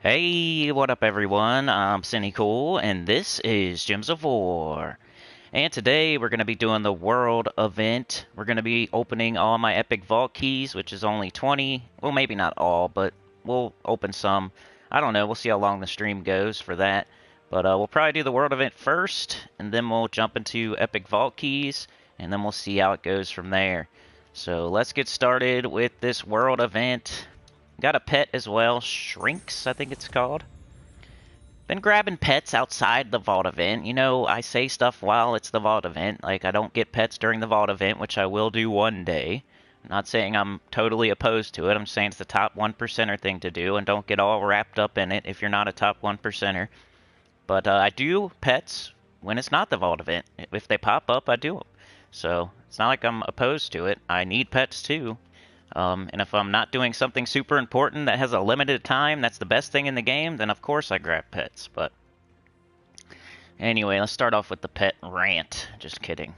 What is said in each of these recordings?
Hey, what up everyone? I'm Sinnycool, and this is Gems of War. And today we're going to be doing the world event. We're going to be opening all my epic vault keys, which is only 20. Well, maybe not all, but we'll open some. I don't know, we'll see how long the stream goes for that. But we'll probably do the world event first, and then we'll jump into epic vault keys, and then we'll see how it goes from there. So let's get started with this world event. Got a pet as well, Shrinks, I think it's called. Been grabbing pets outside the vault event. You know, I say stuff while it's the vault event. Like, I don't get pets during the vault event, which I will do one day. I'm not saying I'm totally opposed to it. I'm saying it's the top 1%er thing to do, and don't get all wrapped up in it if you're not a top 1%er. But I do pets when it's not the vault event. If they pop up, I do them. So, it's not like I'm opposed to it. I need pets too. And if I'm not doing something super important that has a limited time, that's the best thing in the game, then of course I grab pets. But anyway, let's start off with the pet rant. Just kidding.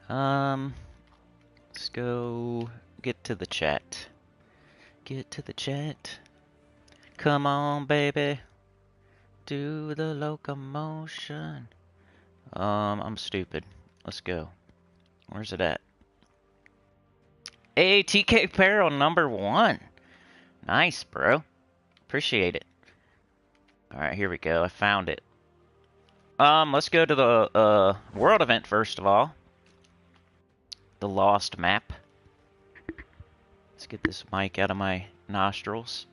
Let's go get to the chat. Get to the chat. Come on, baby. Do the locomotion. I'm stupid. Let's go. Where's it at? Hey, TK Apparel #1. Nice, bro. Appreciate it. Alright, here we go. I found it. Let's go to the world event first of all. The Lost Map. Let's get this mic out of my nostrils.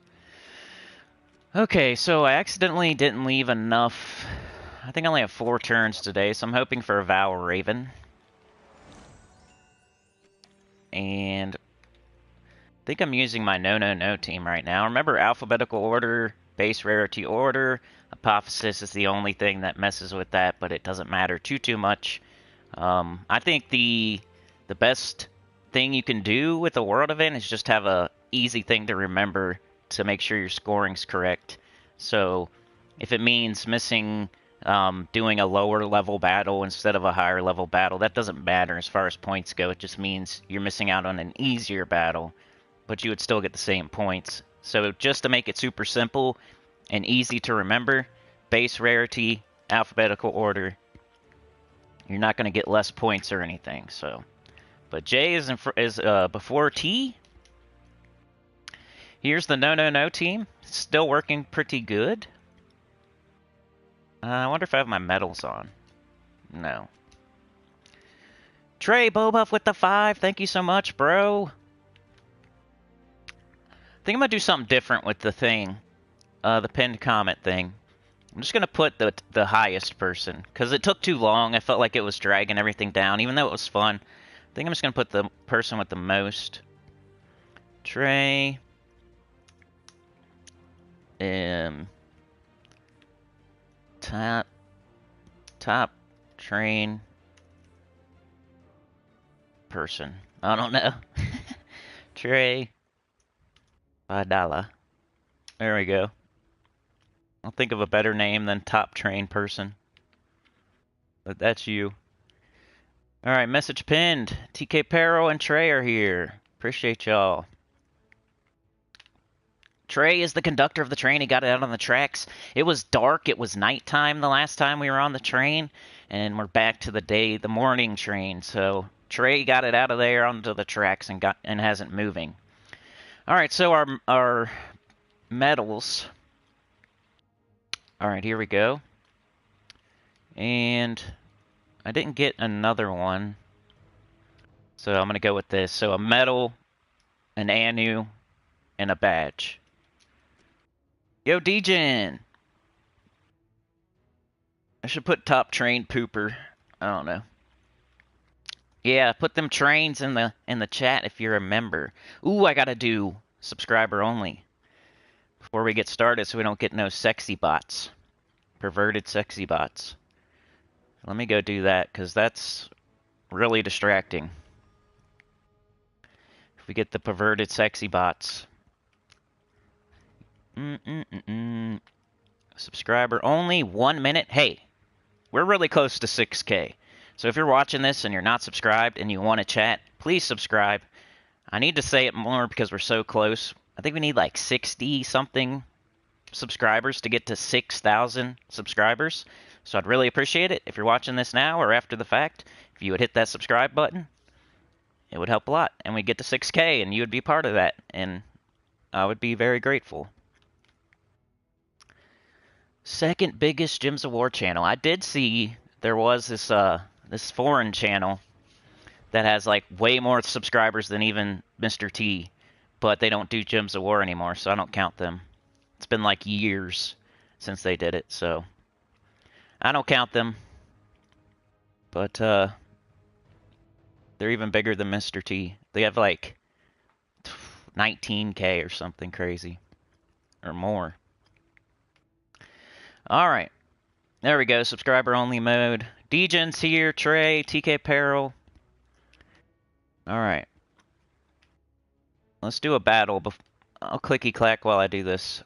Okay, so I accidentally didn't leave enough. I think I only have 4 turns today, so I'm hoping for a Val Raven. And I think I'm using my no team right now. Remember, alphabetical order, base rarity order. Apophysis is the only thing that messes with that, but it doesn't matter too much. I think the best thing you can do with a world event is just have a easy thing to remember to make sure your scoring's correct. So if it means missing doing a lower level battle instead of a higher level battle, that doesn't matter as far as points go. It just means you're missing out on an easier battle, but you would still get the same points. So just to make it super simple and easy to remember, base rarity, alphabetical order, you're not going to get less points or anything. So, but J is before T. Here's the no team. It's still working pretty good. I wonder if I have my medals on. No. Trey Bobuff with the 5. Thank you so much, bro. I think I'm going to do something different with the thing. The pinned comment thing. I'm just going to put the highest person. Because it took too long. I felt like it was dragging everything down. Even though it was fun. I think I'm just going to put the person with the most. Trey. Top train person. I don't know. Trey $5. There we go. I'll think of a better name than top train person. But that's you. Alright, message pinned. TK Pero and Trey are here. Appreciate y'all. Trey is the conductor of the train. He got it out on the tracks. It was dark. It was nighttime the last time we were on the train. And we're back to the morning train. So Trey got it out of there onto the tracks and hasn't moving. Alright, so our medals. Alright, here we go. And I didn't get another one. So I'm going to go with this. So a medal, an Anu, and a badge. Yo, Degen! I should put top train pooper. I don't know. Yeah, put them trains in the chat if you're a member. Ooh, I gotta do subscriber only before we get started so we don't get no sexy bots. Perverted sexy bots. Let me go do that, because that's really distracting. If we get the perverted sexy bots. Subscriber only, 1 minute. Hey, we're really close to 6K. So if you're watching this and you're not subscribed and you want to chat, please subscribe. I need to say it more because we're so close. I think we need like 60 something subscribers to get to 6,000 subscribers. So I'd really appreciate it if you're watching this now or after the fact. If you would hit that subscribe button, it would help a lot. And we'd get to 6K and you would be part of that. And I would be very grateful. Second biggest Gems of War channel. I did see there was this foreign channel that has like way more subscribers than even Mr. T, but they don't do Gems of War anymore, so I don't count them. It's been like years since they did it, so I don't count them. But they're even bigger than Mr. T. They have like 19K or something crazy, or more. Alright, there we go, subscriber only mode. Degens here, Trey, TK Peril. Alright. Let's do a battle. I'll clicky clack while I do this.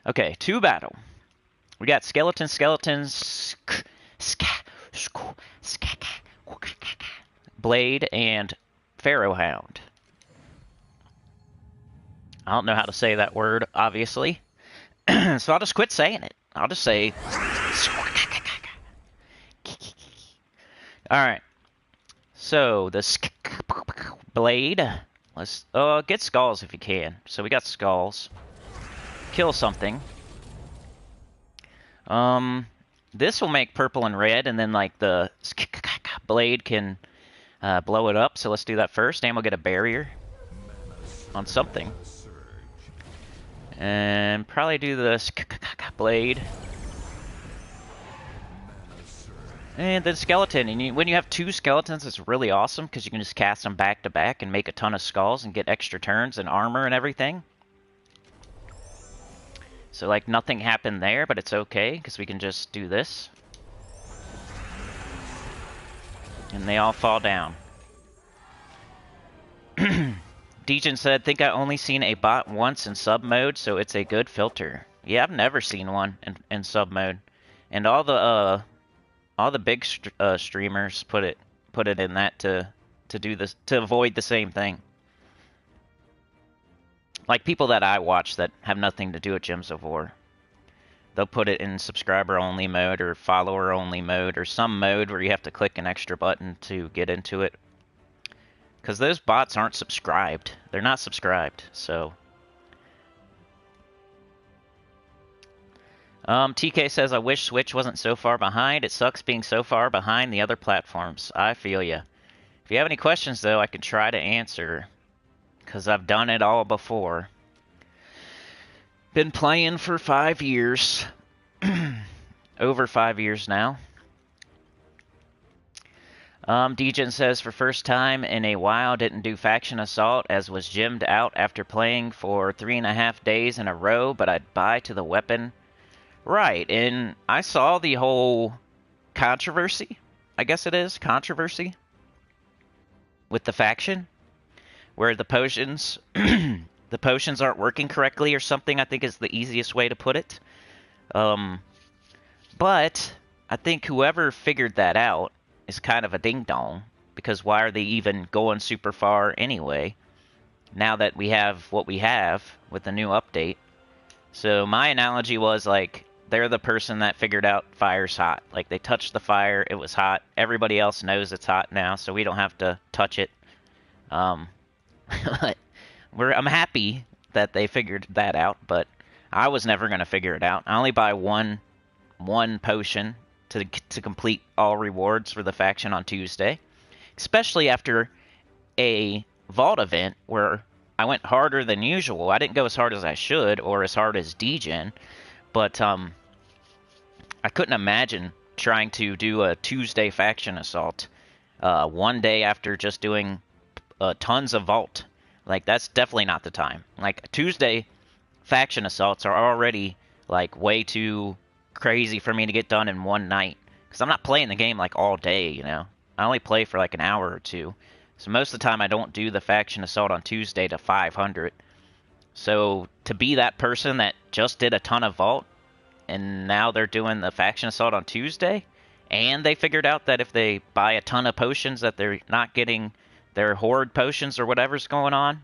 Okay, to battle. We got skeletons, Blade, and Pharaoh Hound. I don't know how to say that word, obviously. So I'll just quit saying it. I'll just say... Alright. So, the Blade. Let's get skulls if you can. So we got skulls. Kill something. This will make purple and red, and then like the Blade can blow it up. So let's do that first, and we'll get a barrier on something. And probably do the Blade. And then skeleton. And when you have two skeletons, it's really awesome because you can just cast them back to back and make a ton of skulls and get extra turns and armor and everything. So like nothing happened there, but it's okay because we can just do this. And they all fall down. Degen said, think I only seen a bot once in sub mode, so it's a good filter. Yeah, I've never seen one in sub mode. And all the big streamers put it in that to do this, to avoid the same thing. Like people that I watch that have nothing to do with Gems of War. They'll put it in subscriber only mode or follower only mode or some mode where you have to click an extra button to get into it. Because those bots aren't subscribed. They're not subscribed, so... TK says, I wish Switch wasn't so far behind. It sucks being so far behind the other platforms. I feel ya. If you have any questions, though, I can try to answer. Because I've done it all before. Been playing for 5 years. Over 5 years now. Degen says, for first time in a while, didn't do Faction Assault, as was gemmed out after playing for 3.5 days in a row, but I'd buy to the weapon. Right, and I saw the whole controversy, I guess it is, controversy, with the faction, where the potions, the potions aren't working correctly or something, I think is the easiest way to put it. But I think whoever figured that out is kind of a ding-dong, because why are they even going super far anyway, now that we have what we have with the new update? So my analogy was, like, they're the person that figured out fire's hot. Like, they touched the fire, it was hot. Everybody else knows it's hot now, so we don't have to touch it. I'm happy that they figured that out, but I was never going to figure it out. I only buy one potion to complete all rewards for the faction on Tuesday. Especially after a vault event where I went harder than usual. I didn't go as hard as I should, or as hard as Degen, but I couldn't imagine trying to do a Tuesday faction assault one day after just doing tons of vault. Like, that's definitely not the time. Like, Tuesday faction assaults are already, like, way too crazy for me to get done in one night. Because I'm not playing the game, like, all day, you know? I only play for, like, an hour or two. So most of the time I don't do the faction assault on Tuesday to 500. So to be that person that just did a ton of vault, and now they're doing the faction assault on Tuesday, and they figured out that if they buy a ton of potions that they're not getting their horde potions or whatever's going on,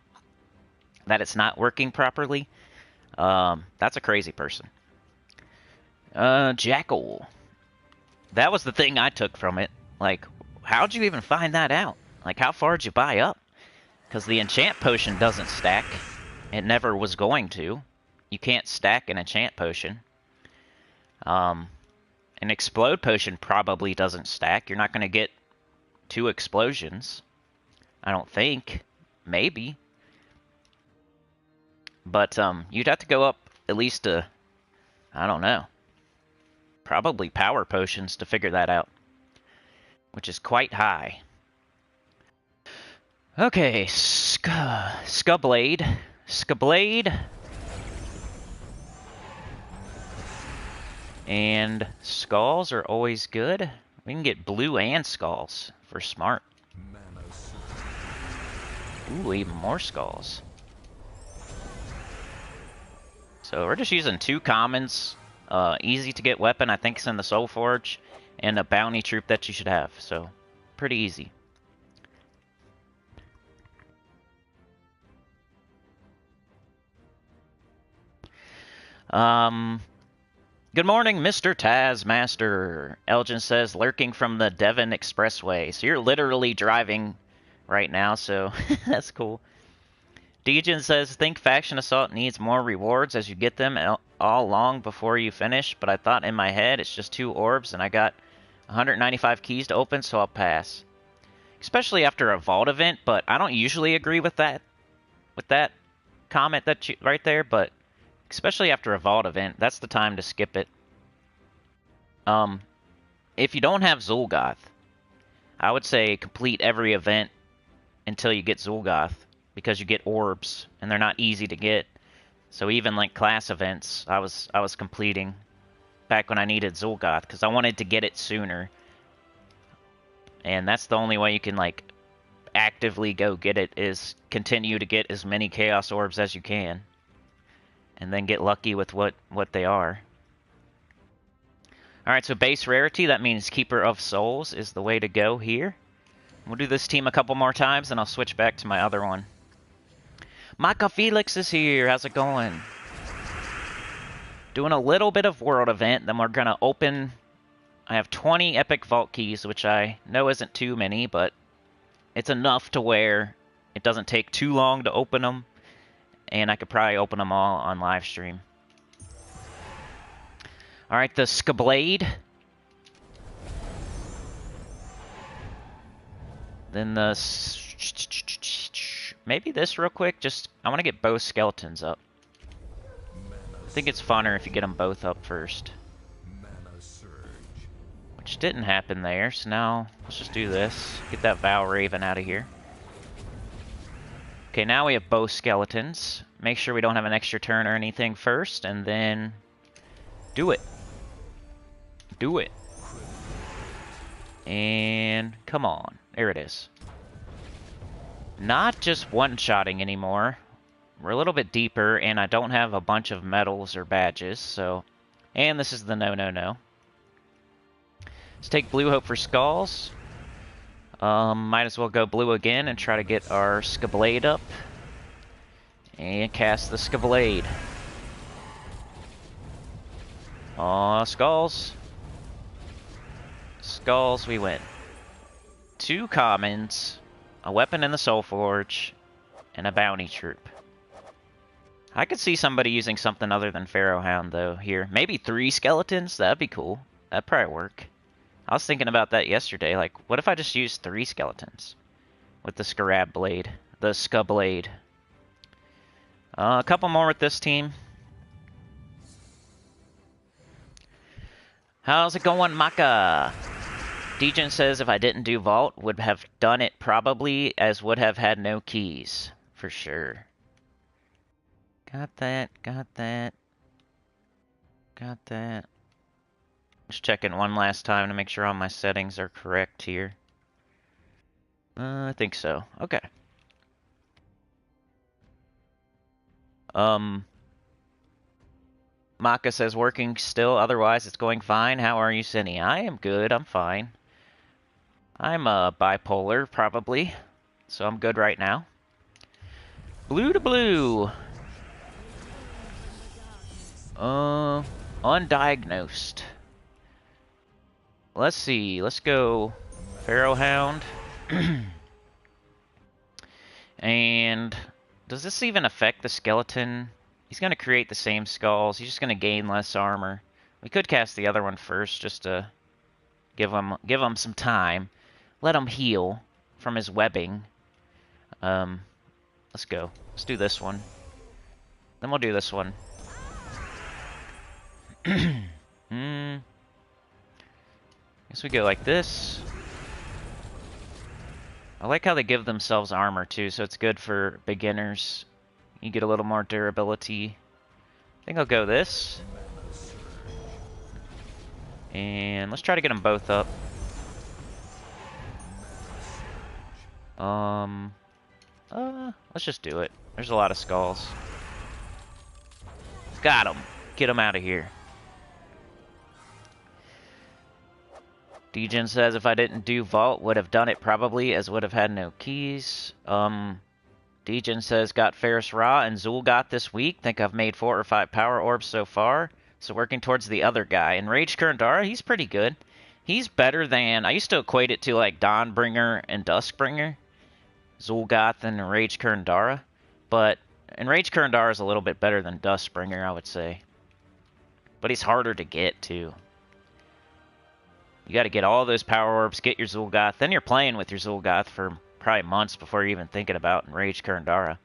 that it's not working properly. That's a crazy person. Jackal. That was the thing I took from it. Like, how'd you even find that out? Like, how far did you buy up? Because the enchant potion doesn't stack. It never was going to. You can't stack an enchant potion. An explode potion probably doesn't stack. You're not going to get 2 explosions. I don't think. Maybe. But, you'd have to go up at least to, I don't know, probably power potions to figure that out. Which is quite high. Okay, Skublade. Skublade. And skulls are always good. We can get blue and skulls for smart. Ooh, even more skulls. So we're just using 2 commons. Easy to get weapon, I think it's in the Soul Forge. And a bounty troop that you should have. So, pretty easy. Good morning, Mr. Tazmaster. Elgin says, lurking from the Devon Expressway. So you're literally driving right now, so that's cool. Degen says, think Faction Assault needs more rewards as you get them all long before you finish, but I thought in my head it's just 2 orbs and I got 195 keys to open, so I'll pass. Especially after a vault event, but I don't usually agree with that comment that right there, but especially after a vault event, that's the time to skip it. If you don't have Zul'Goth, I would say complete every event until you get Zul'Goth, because you get orbs, and they're not easy to get. So even like class events, I was completing back when I needed Zul'Goth, because I wanted to get it sooner. And that's the only way you can like actively go get it, is continue to get as many Chaos Orbs as you can. And then get lucky with what they are. Alright, so base rarity, that means Keeper of Souls is the way to go here. We'll do this team a couple more times, and I'll switch back to my other one. Maka Felix is here, how's it going? Doing a little bit of world event, then we're gonna open... I have 20 Epic Vault Keys, which I know isn't too many, but it's enough to where it doesn't take too long to open them. And I could probably open them all on live stream. Alright, the Skublade. Then the... Maybe this real quick. Just, I want to get both skeletons up. I think it's funner if you get them both up first. Which didn't happen there, so now let's just do this. Get that Val Raven out of here. Okay, now we have both skeletons. Make sure we don't have an extra turn or anything first, and then do it. Do it. And come on. There it is. Not just one-shotting anymore. We're a little bit deeper, and I don't have a bunch of medals or badges, so... And this is the no. Let's take Blue Hope for skulls. Might as well go blue again and try to get our Skublade up. And cast the Skublade. Aw, skulls. Skulls, we win. 2 commons, a weapon in the Soul Forge, and a bounty troop. I could see somebody using something other than Pharaoh Hound, though, here. Maybe 3 skeletons? That'd be cool. That'd probably work. I was thinking about that yesterday. Like, what if I just used 3 skeletons with the LPDarkSoulsHD? The Skublade. A couple more with this team. How's it going, Maka? Degen says if I didn't do Vault, would have done it probably, as would have had no keys. For sure. Got that, got that. Got that. Just checking one last time to make sure all my settings are correct here. I think so. Okay. Maka says working still, otherwise it's going fine. How are you, Cinny? I am good, I'm fine. I'm bipolar, probably. So I'm good right now. Blue to blue. Undiagnosed. Let's see. Let's go Pharaoh Hound. And does this even affect the skeleton? He's going to create the same skulls. He's just going to gain less armor. We could cast the other one first just to give him some time. Let him heal from his webbing. Let's go. Let's do this one. Then we'll do this one. Guess we go like this. I like how they give themselves armor too, so it's good for beginners. You get a little more durability. I think I'll go this. And let's try to get them both up. Let's just do it. There's a lot of skulls. Got him. Get him out of here. Degen says if I didn't do Vault, would have done it probably, as would have had no keys. Degen says got Ferris Ra and Zul'Goth this week. Think I've made 4 or 5 power orbs so far. So working towards the other guy. And Rage Kurandara, he's pretty good. He's better than... I used to equate it to like Dawnbringer and Duskbringer. Zul'Goth and Rage Kurandara. But... And Rage Kurandara is a little bit better than Duskbringer, I would say. But he's harder to get, too. You got to get all those power orbs, get your Zul'Goth. Then you're playing with your Zul'Goth for probably months before you're even thinking about Rage Kurandara.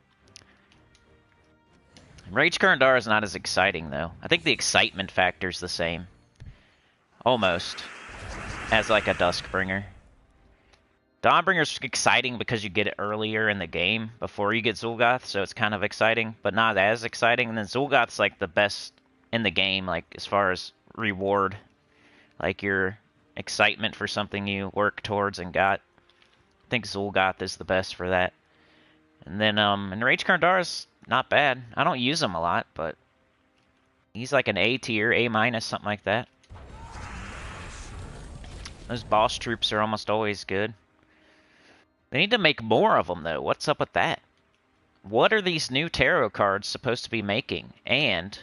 Rage Kurandara is not as exciting, though. I think the excitement factor is the same. Almost. As like a Duskbringer. Dawnbringer's exciting because you get it earlier in the game before you get Zul'Goth, so it's kind of exciting, but not as exciting. And then Zul'Goth's like the best in the game, like as far as reward. Like your excitement for something you work towards and got. I think Zul'Goth is the best for that. And then, and Rage Kurandara's not bad. I don't use him a lot, but he's like an A tier, A minus, something like that. Those boss troops are almost always good. They need to make more of them, though. What's up with that? What are these new tarot cards supposed to be making? And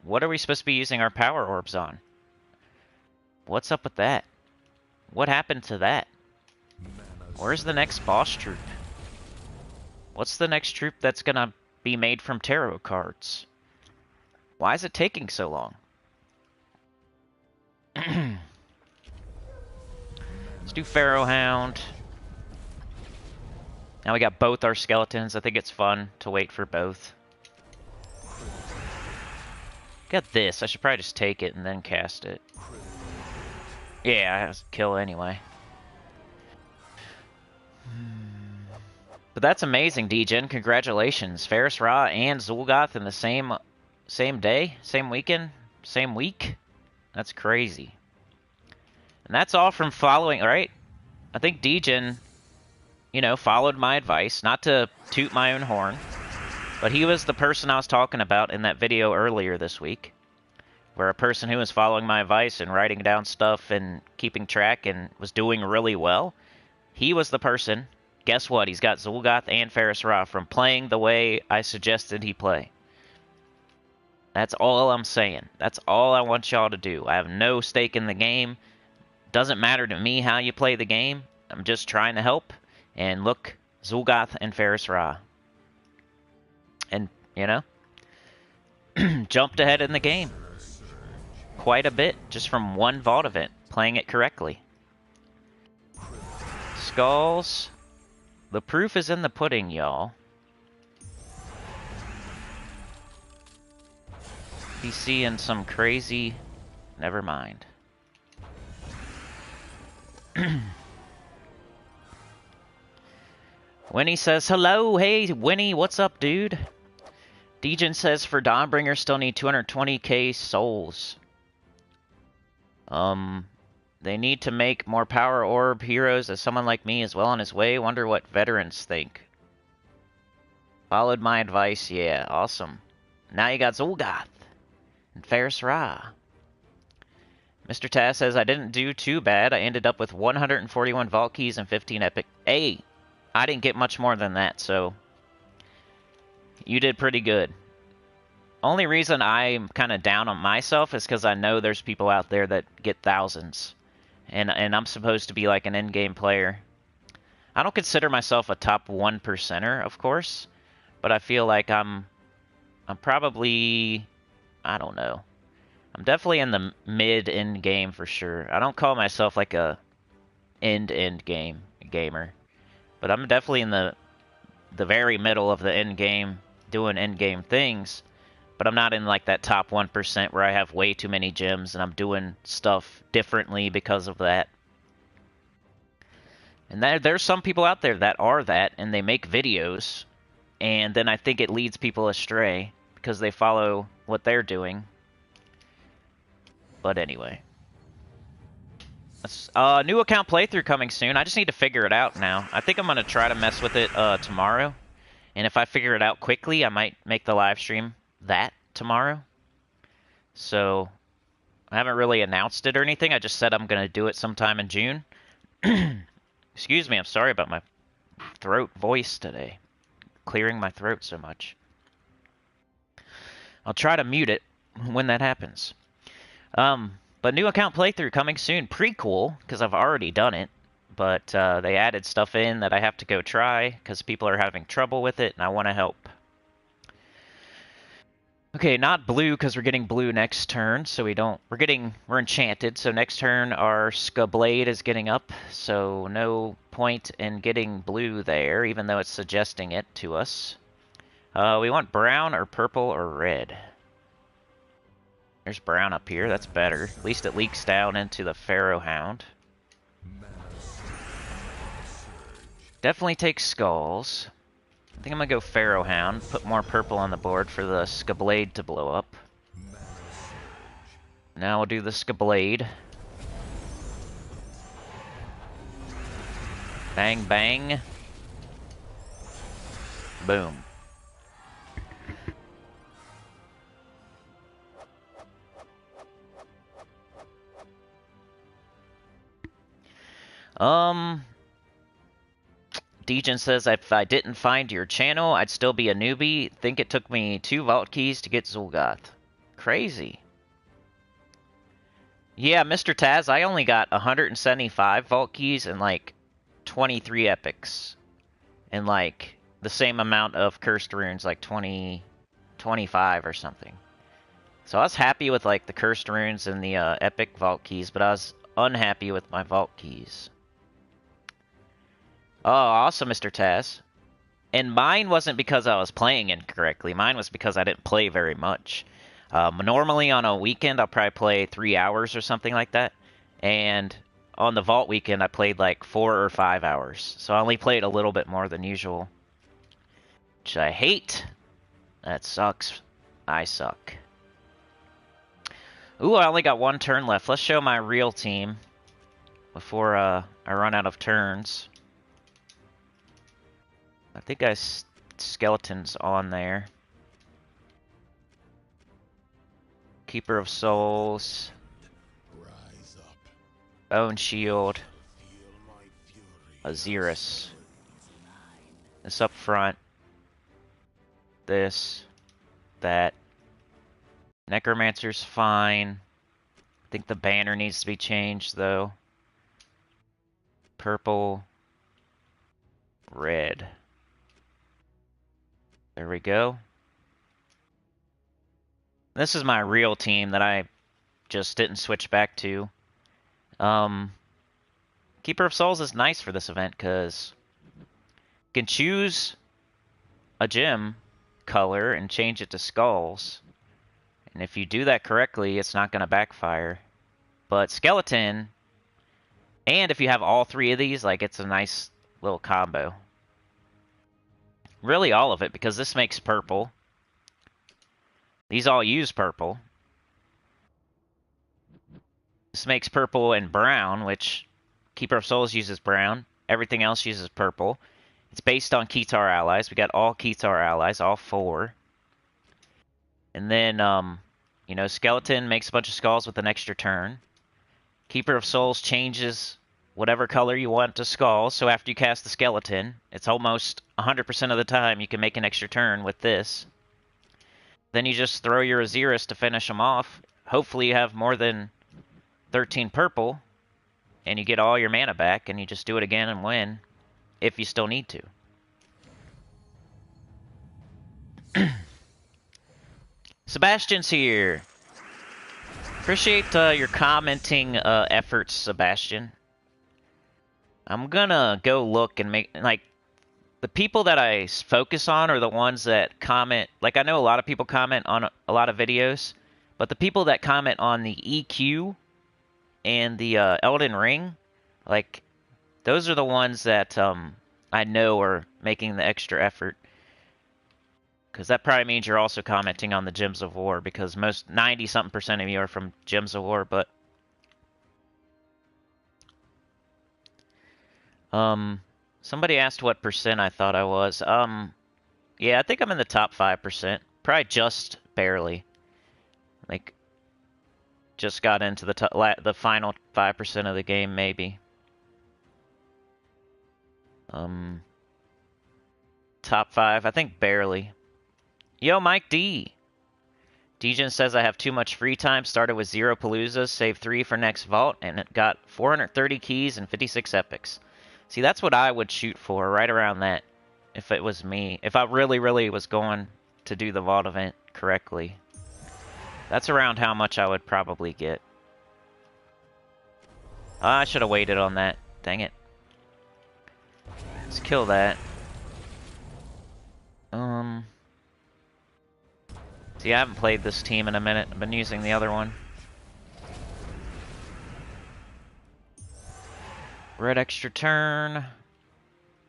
what are we supposed to be using our power orbs on? What's up with that? What happened to that? Where's the next boss troop? What's the next troop that's gonna be made from tarot cards? Why is it taking so long? Let's do Pharaoh Hound. Now we got both our skeletons. I think it's fun to wait for both. Got this. I should probably just take it and then cast it. Yeah, I have to kill anyway. But that's amazing, Degen. Congratulations. Ferris Ra and Zul'Goth in the same day? Same weekend? Same week? That's crazy. And that's all from following, right? I think Degen, you know, followed my advice. Not to toot my own horn, but he was the person I was talking about in that video earlier this week. Where a person who was following my advice and writing down stuff and keeping track and was doing really well, he was the person. Guess what? He's got Zul'Goth and Ferris Ra from playing the way I suggested he play. That's all I'm saying. That's all I want y'all to do. I have no stake in the game. Doesn't matter to me how you play the game. I'm just trying to help. And look, Zul'Goth and Ferris Ra. And, you know, jumped ahead in the game. Quite a bit, just from one Vault event, playing it correctly. Skulls. The proof is in the pudding, y'all. Be seeing some crazy... Never mind. Winnie says, hello, hey, Winnie, what's up, dude? Degen says, for Dawnbringer, still need 220k souls. They need to make more power orb heroes as someone like me is well on his way. Wonder what veterans think. Followed my advice, yeah, awesome. Now you got Zul'Goth and Ferris Ra. Mr. Taz says, I didn't do too bad. I ended up with 141 Vault keys and 15 epic. Hey, I didn't get much more than that, so you did pretty good. only reason I'm kind of down on myself is because I know there's people out there that get thousands. And I'm supposed to be like an in-game player. I don't consider myself a top 1%er, of course. But I feel like I'm probably... I don't know. I'm definitely in the mid-end game for sure. I don't call myself like a end game gamer. But I'm definitely in the very middle of the end game, doing end game things. But I'm not in like that top 1% where I have way too many gems and I'm doing stuff differently because of that. And there's some people out there that are that, and they make videos, and then I think it leads people astray because they follow what they're doing. But anyway. New account playthrough coming soon. I just need to figure it out now. I think I'm going to try to mess with it tomorrow. And if I figure it out quickly, I might make the live stream that tomorrow. So, I haven't really announced it or anything. I just said I'm going to do it sometime in June. Excuse me, I'm sorry about my voice today. Clearing my throat so much. I'll try to mute it when that happens. But new account playthrough coming soon. Pre-cool, because I've already done it. But they added stuff in that I have to go try because people are having trouble with it and I want to help. Okay, not blue because we're getting blue next turn, so we're enchanted, so next turn our SunlightBlade is getting up, so no point in getting blue there, even though it's suggesting it to us. We want brown or purple or red. There's brown up here, that's better. At least it leaks down into the Pharaoh Hound. Definitely take skulls. I think I'm going to go Pharaoh Hound, put more purple on the board for the SunlightBlade to blow up. Now we'll do the SunlightBlade. Bang, bang. Boom. Dejan says, if I didn't find your channel, I'd still be a newbie. Think it took me 2 vault keys to get Zul'Goth. Crazy. Yeah, Mr. Taz, I only got 175 vault keys and like 23 epics. And like the same amount of cursed runes, like 25 or something. So I was happy with like the cursed runes and the epic vault keys, but I was unhappy with my vault keys. Oh, awesome, Mr. Taz. And mine wasn't because I was playing incorrectly. Mine was because I didn't play very much. Normally on a weekend, I'll probably play 3 hours or something like that. And on the Vault weekend, I played like 4 or 5 hours. So I only played a little bit more than usual. Which I hate. That sucks. I suck. Ooh, I only got 1 turn left. Let's show my real team before I run out of turns. I think skeleton's on there. Keeper of Souls. Bone Shield. Azirus. This up front. This. That. Necromancer's fine. I think the banner needs to be changed though. Purple. Red. There we go. This is my real team that I just didn't switch back to. Keeper of Souls is nice for this event because you can choose a gem color and change it to skulls. And if you do that correctly, it's not going to backfire. But skeleton, and if you have all 3 of these, like it's a nice little combo. Really all of it, because this makes purple. These all use purple. This makes purple and brown, which Keeper of Souls uses brown. Everything else uses purple. It's based on Keytar allies. We got all Keytar allies, all 4. And then, you know, Skeleton makes a bunch of skulls with an extra turn. Keeper of Souls changes whatever color you want to skull, so after you cast the Skeleton, it's almost 100% of the time you can make an extra turn with this. then you just throw your Aziris to finish them off. Hopefully you have more than 13 purple, and you get all your mana back, and you just do it again and win, if you still need to. Sebastian's here. Appreciate your commenting efforts, Sebastian. I'm gonna go look and make, like, the people that I focus on are the ones that comment. Like, I know a lot of people comment on a lot of videos, but the people that comment on the EQ and the Elden Ring, like, those are the ones that I know are making the extra effort. Because that probably means you're also commenting on the Gems of War, because most 90-something% of you are from Gems of War, but somebody asked what percent I thought I was. Yeah, I think I'm in the top 5%. Probably just barely. Like, just got into the final 5% of the game, maybe. Top 5, I think barely. Yo, Mike D. Degen says I have too much free time. Started with 0 Paloozas, saved 3 for next vault, and it got 430 keys and 56 epics. See, that's what I would shoot for, right around that, if it was me. If I really, really was going to do the vault event correctly. That's around how much I would probably get. I should have waited on that. Dang it. Let's kill that. See, I haven't played this team in a minute. I've been using the other one. Red extra turn.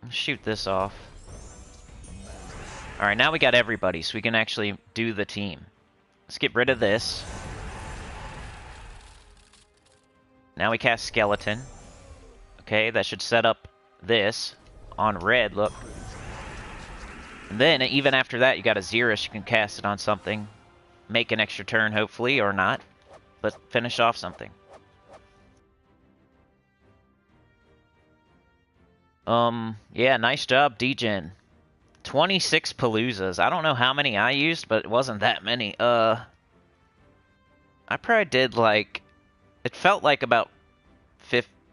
Let's shoot this off. Alright, now we got everybody, so we can actually do the team. Let's get rid of this. Now we cast Skeleton. Okay, that should set up this on red, look. And then, even after that, you got Aziris. You can cast it on something. Make an extra turn, hopefully, or not. But finish off something. Yeah, nice job, Degen. 26 Paloozas. I don't know how many I used, but it wasn't that many. I probably did, like... It felt like about...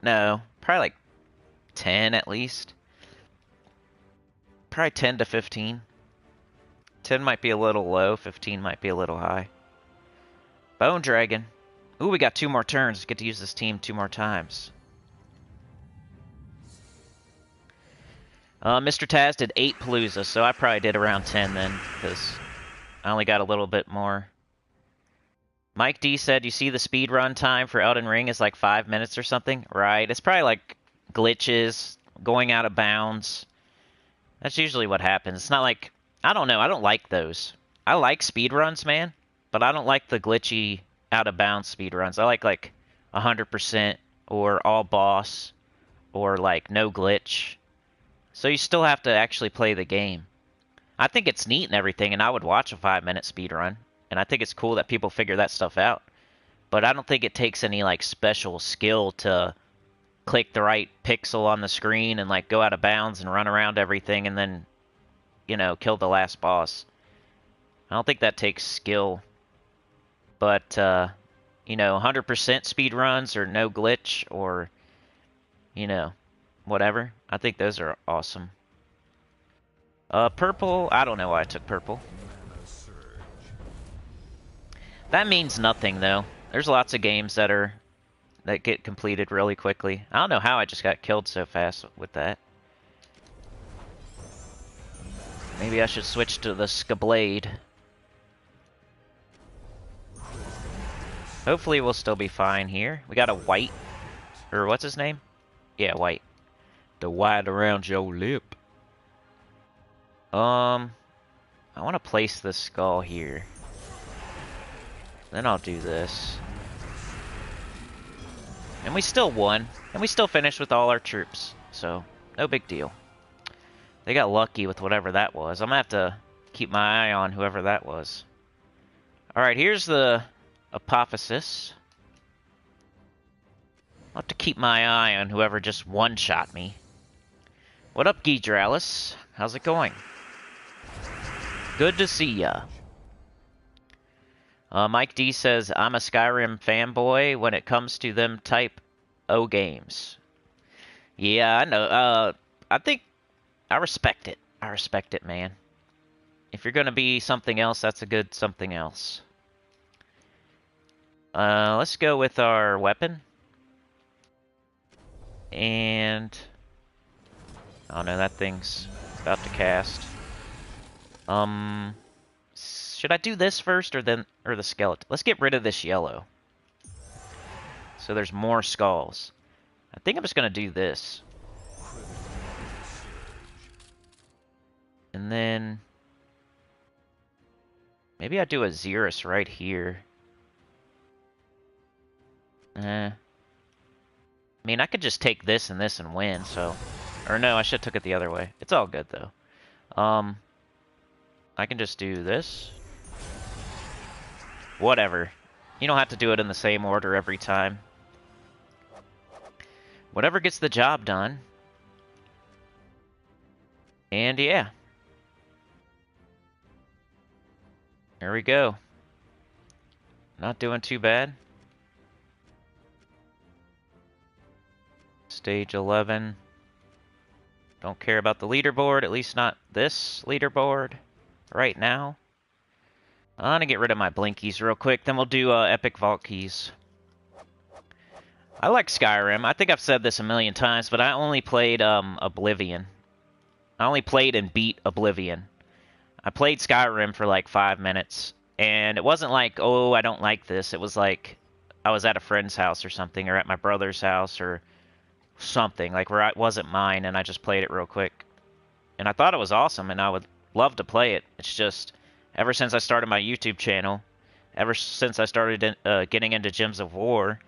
No, probably like 10 at least. Probably 10 to 15. 10 might be a little low, 15 might be a little high. Bone Dragon. Ooh, we got 2 more turns. Get to use this team 2 more times. Mr. Taz did 8 Palooza, so I probably did around 10 then, because I only got a little bit more. Mike D said, you see the speed run time for Elden Ring is like 5 minutes or something? Right, it's probably like glitches, going out of bounds. That's usually what happens. It's not like, I don't know, I don't like those. I like speedruns, man, but I don't like the glitchy, out-of-bounds speedruns. I like 100% or all boss or, like, no glitch. So you still have to actually play the game. I think it's neat and everything, and I would watch a 5-minute speedrun, and I think it's cool that people figure that stuff out. But I don't think it takes any, like, special skill to click the right pixel on the screen and, like, go out of bounds and run around everything and then, you know, kill the last boss. I don't think that takes skill. But, you know, 100% speed runs or no glitch or, you know, whatever. I think those are awesome. Purple, I don't know why I took purple. That means nothing, though. There's lots of games that get completed really quickly. I don't know how I just got killed so fast with that. Maybe I should switch to the Skablade. Hopefully we'll still be fine here. We got a white. Or what's his name? Yeah, white. The white around your lip. I want to place this skull here. Then I'll do this. And we still won. And we still finished with all our troops. So, no big deal. They got lucky with whatever that was. I'm going to have to keep my eye on whoever that was. Alright, here's the Apophysis. I'll have to keep my eye on whoever just one-shot me. What up, Gidralis? How's it going? Good to see ya. Mike D says, I'm a Skyrim fanboy when it comes to them type O games. Yeah, I know. I think I respect it. I respect it, man. If you're going to be something else, that's a good something else. Let's go with our weapon. And... oh no, that thing's about to cast. Should I do this first or the skeleton? Let's get rid of this yellow. So there's more skulls. I think I'm just gonna do this. And then maybe I do a Xerus right here. I mean, I could just take this and win, so... or no, I should have took it the other way. It's all good, though. I can just do this. Whatever. You don't have to do it in the same order every time. Whatever gets the job done. And yeah. There we go. Not doing too bad. Stage 11. Don't care about the leaderboard, at least not this leaderboard right now. I'm gonna get rid of my blinkies real quick, then we'll do epic vault keys. I like Skyrim. I think I've said this a million times, but I only played Oblivion. I only played and beat Oblivion. I played Skyrim for like 5 minutes, and it wasn't like, oh, I don't like this. It was like I was at a friend's house or something, or at my brother's house, or something, like where it wasn't mine, and I just played it real quick. And I thought it was awesome, and I would love to play it. It's just, ever since I started my YouTube channel, ever since I started getting into Gems of War,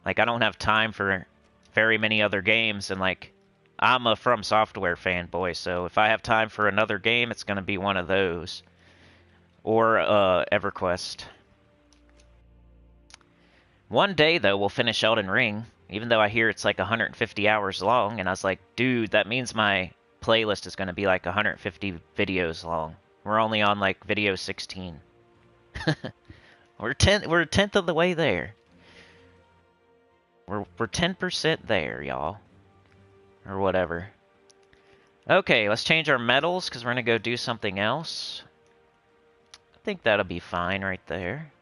like, I don't have time for very many other games, and, like, I'm a From Software fanboy, so if I have time for another game, it's going to be one of those. Or, EverQuest. One day, though, we'll finish Elden Ring, even though I hear it's like 150 hours long, and I was like, dude, that means my playlist is going to be like 150 videos long. We're only on, like, video 16. We're a tenth of the way there. We're 10% there, y'all. Or whatever. Okay, let's change our medals, because we're going to go do something else. I think that'll be fine right there.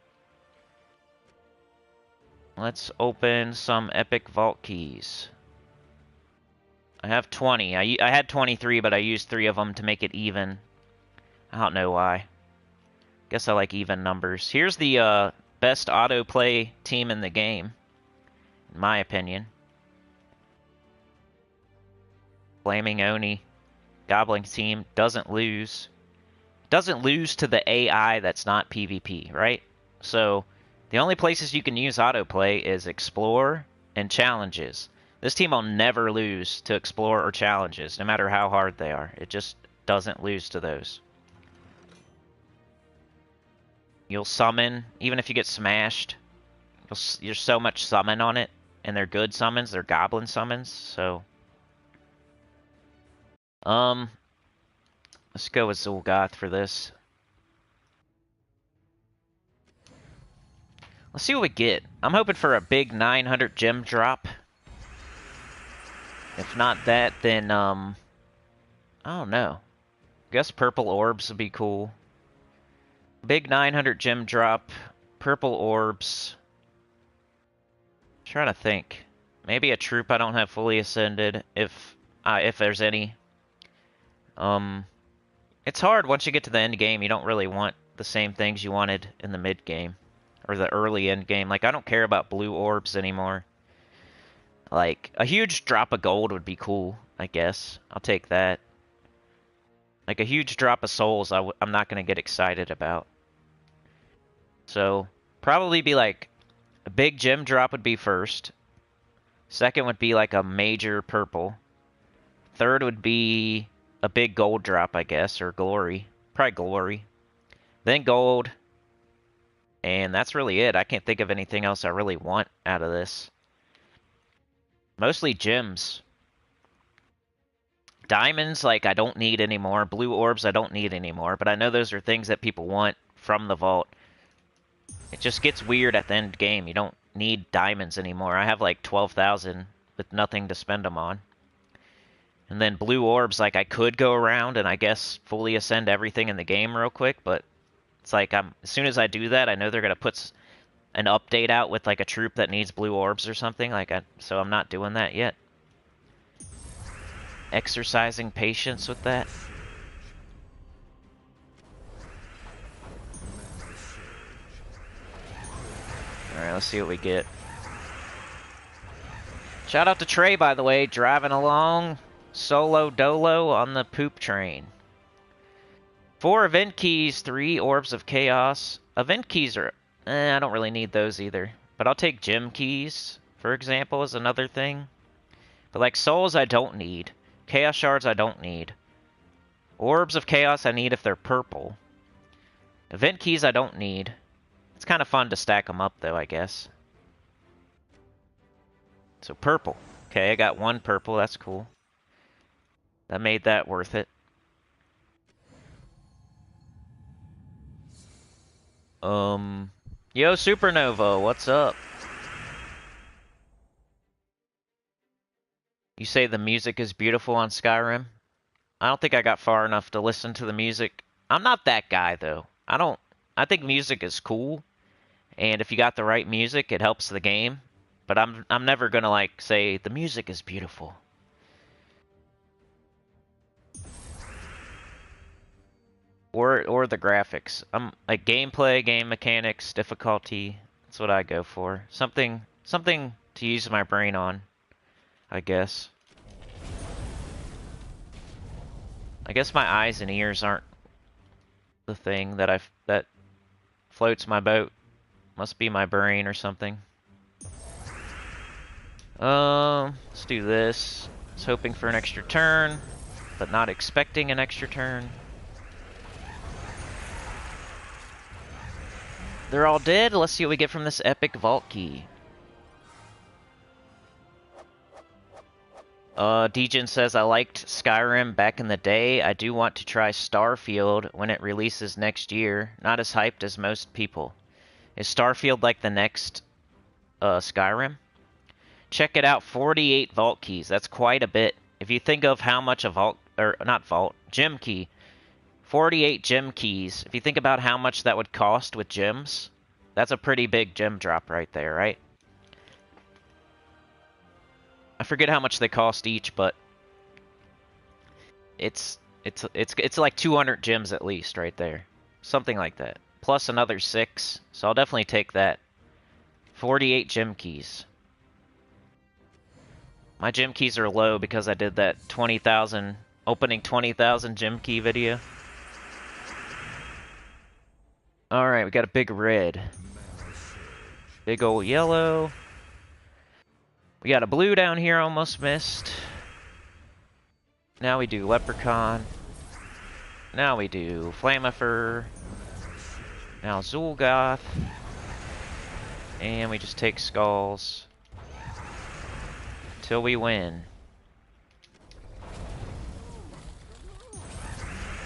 Let's open some epic vault keys. I have 20. I had 23, but I used 3 of them to make it even. I don't know why. Guess I like even numbers. Here's the best autoplay team in the game, in my opinion. Flaming Oni. Goblin team doesn't lose. Doesn't lose to the AI that's not PvP, right? So, the only places you can use autoplay is Explore and Challenges. This team will never lose to Explore or Challenges, no matter how hard they are. It just doesn't lose to those. You'll summon, even if you get smashed. There's so much summon on it, and they're good summons. They're goblin summons, so... let's go with Zul'Goth for this. Let's see what we get. I'm hoping for a big 900 gem drop. If not that, then, I don't know. Guess purple orbs would be cool. Big 900 gem drop. Purple orbs. Trying to think. Maybe a troop I don't have fully ascended, if there's any. It's hard once you get to the end game. You don't really want the same things you wanted in the mid game. Or the early end game. Like, I don't care about blue orbs anymore. Like, a huge drop of gold would be cool, I guess. I'll take that. Like, a huge drop of souls I'm not going to get excited about. So, probably be like, a big gem drop would be first. Second would be like a major purple. Third would be a big gold drop, I guess, or glory. Probably glory. Then gold. And that's really it. I can't think of anything else I really want out of this. Mostly gems. Diamonds, like, I don't need anymore. Blue orbs, I don't need anymore. But I know those are things that people want from the vault. It just gets weird at the end game. You don't need diamonds anymore. I have like 12,000 with nothing to spend them on. And then blue orbs, like I could go around and I guess fully ascend everything in the game real quick, but it's like as soon as I do that, I know they're gonna put an update out with like a troop that needs blue orbs or something. So I'm not doing that yet. Exercising patience with that. Alright, let's see what we get. Shout out to Trey, by the way, driving along solo dolo on the poop train. 4 event keys, 3 orbs of chaos. Event keys are... I don't really need those either. But I'll take gem keys, for example, as another thing. But like souls I don't need. Chaos shards I don't need. Orbs of chaos I need if they're purple. Event keys I don't need. It's kind of fun to stack them up though, I guess. So purple. Okay, I got 1 purple, that's cool. That made that worth it. Yo, Supernova, what's up? You say the music is beautiful on Skyrim? I don't think I got far enough to listen to the music. I'm not that guy, though. I think music is cool, and if you got the right music, it helps the game. But I'm never gonna, like, say, the music is beautiful. Or the graphics. I'm like gameplay, game mechanics, difficulty. That's what I go for. Something to use my brain on, I guess. I guess my eyes and ears aren't the thing that floats my boat. Must be my brain or something. Let's do this. I was hoping for an extra turn, but not expecting an extra turn. They're all dead. Let's see what we get from this epic vault key. Degen says, I liked Skyrim back in the day. I do want to try Starfield when it releases next year. Not as hyped as most people. Is Starfield like the next Skyrim? Check it out, 48 vault keys. That's quite a bit. If you think of how much a gem key. 48 gem keys. If you think about how much that would cost with gems, that's a pretty big gem drop right there, right? I forget how much they cost each, but it's like 200 gems at least right there. Something like that. Plus another 6, so I'll definitely take that. 48 gem keys. My gem keys are low because I did that opening 20,000 gem key video. Alright, we got a big red. Big old yellow. We got a blue down here, almost missed. Now we do leprechaun. Now we do Flamifer. Now Zulgoth. And we just take skulls. Till we win.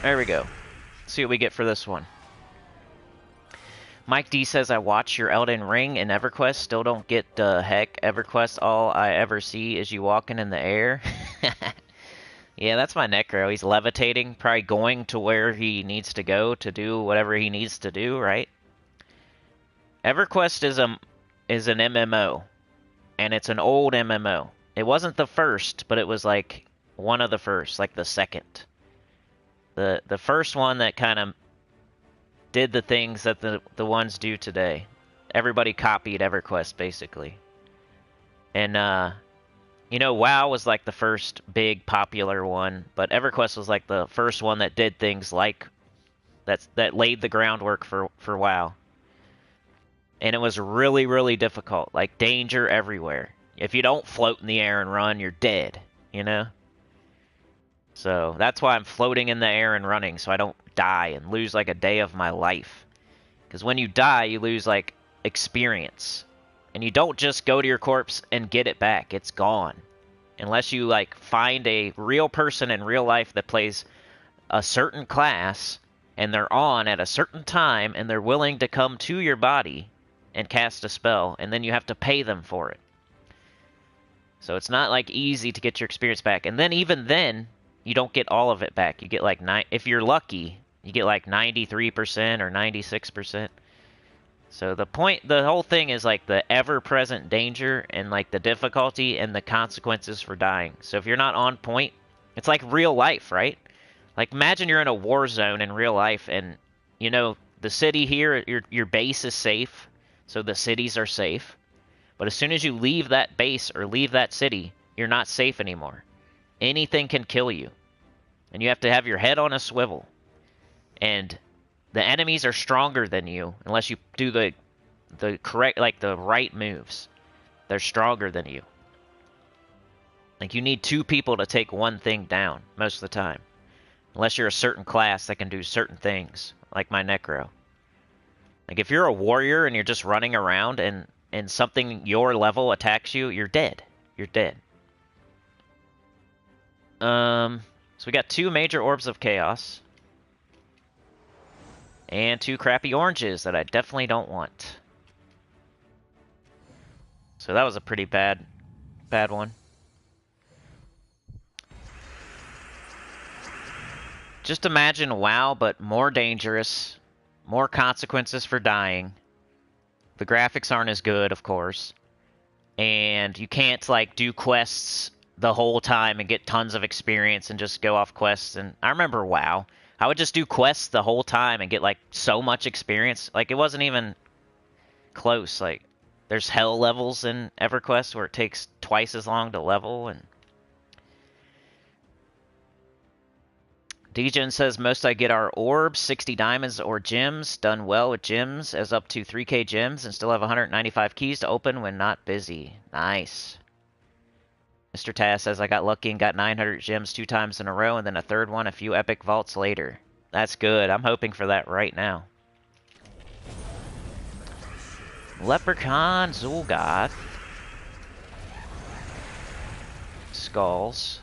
There we go. Let's see what we get for this one. Mike D says, I watch your Elden Ring and EverQuest. Still don't get the heck. EverQuest, all I ever see is you walking in the air. Yeah, that's my Necro. He's levitating, probably going to where he needs to go to do whatever he needs to do, right? EverQuest is an MMO, and it's an old MMO. It wasn't the first, but it was like one of the first, like the second. The first one that kind of did the things that the ones do today. Everybody copied EverQuest, basically. And, you know, WoW was like the first big popular one, but EverQuest was like the first one that did things like that laid the groundwork for WoW. And it was really, really difficult. Like, danger everywhere. If you don't float in the air and run, you're dead, you know? So that's why I'm floating in the air and running, so I don't die and lose like a day of my life. Because when you die, you lose like experience. And you don't just go to your corpse and get it back. It's gone. Unless you like find a real person in real life that plays a certain class and they're on at a certain time and they're willing to come to your body and cast a spell, and then you have to pay them for it. So it's not like easy to get your experience back. And then even then, you don't get all of it back. You get like if you're lucky, you get like 93% or 96%. So the whole thing is like the ever-present danger and like the difficulty and the consequences for dying. So if you're not on point, it's like real life, right? Like imagine you're in a war zone in real life, and you know the city here, your base is safe, so the cities are safe. But as soon as you leave that base or leave that city, you're not safe anymore. Anything can kill you, and you have to have your head on a swivel. And the enemies are stronger than you unless you do the correct, like the right moves. They're stronger than you. Like you need 2 people to take one thing down most of the time. Unless you're a certain class that can do certain things, like my Necro. Like if you're a warrior and you're just running around and something your level attacks you, you're dead. You're dead. So we got 2 major orbs of chaos. And 2 crappy oranges that I definitely don't want. So that was a pretty bad one. Just imagine WoW, but more dangerous, more consequences for dying. The graphics aren't as good, of course. And you can't, like, do quests the whole time and get tons of experience and just go off quests. And I remember WoW. I would just do quests the whole time and get, like, so much experience. Like, it wasn't even close. Like, there's hell levels in EverQuest where it takes twice as long to level. And Degen says, most I get are orbs, 60 diamonds or gems. Done well with gems as up to 3k gems and still have 195 keys to open when not busy. Nice. Mr. Taz says, I got lucky and got 900 gems 2 times in a row, and then a third one a few epic vaults later. That's good. I'm hoping for that right now. Leprechaun, Zulgoth. Skulls.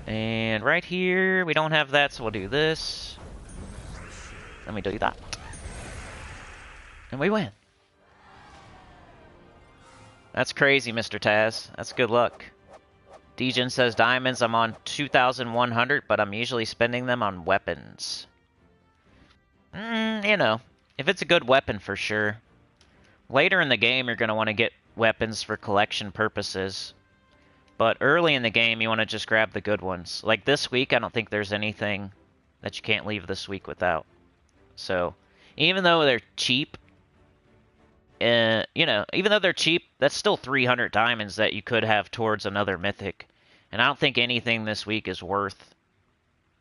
And right here, we don't have that, so we'll do this. Then we do that. And we win. That's crazy, Mr. Taz. That's good luck. Degen says, diamonds, I'm on 2,100, but I'm usually spending them on weapons. You know, if it's a good weapon, for sure. Later in the game, you're going to want to get weapons for collection purposes. But early in the game, you want to just grab the good ones. Like this week, I don't think there's anything that you can't leave this week without. So, even though they're cheap, you know, even though they're cheap, that's still 300 diamonds that you could have towards another mythic. And I don't think anything this week is worth